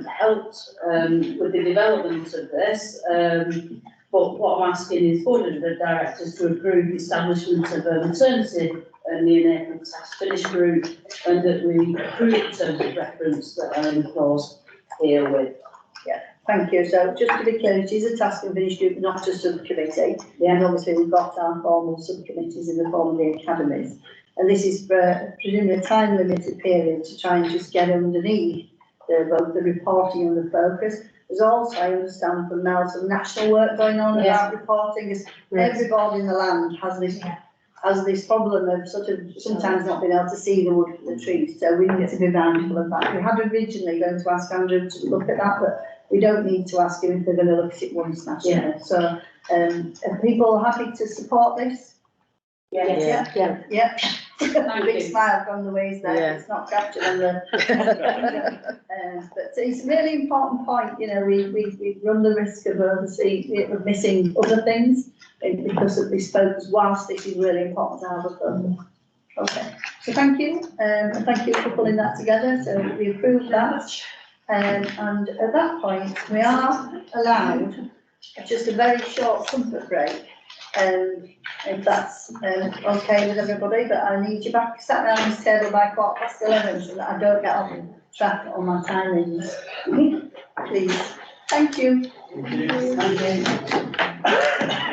helped with the development of this. But what I'm asking is board of directors to approve the establishment of a maternity and neonatal task finish group, and that we approve the terms of reference that are in clause here with. Thank you. So just to be clear, it is a task and finish group, not a subcommittee. And obviously we've got our formal subcommittees in the form of the academies. And this is for presumably a time limited period to try and just get underneath both the reporting and the focus. There's also, I understand from Mel, some national work going on about reporting, because everybody in the land has this problem of sort of sometimes not being able to see the wood for the trees. So we need to be mindful of that. We had originally going to ask Andrew to look at that, but we don't need to ask him if they're going to look at it once nationally. So, are people happy to support this? Yeah. Big smile from the ways there. It's not captured on the. But it's a really important point. You know, we run the risk of missing other things because of this focus. Whilst this is really important to have a focus. Okay. So thank you, and thank you for pulling that together. So we approve that. And at that point, we are allowed just a very short comfort break, if that's okay with everybody. But I need you back sat down this table by 11:15 so that I don't get off track on my timings. Please. Thank you. Thank you.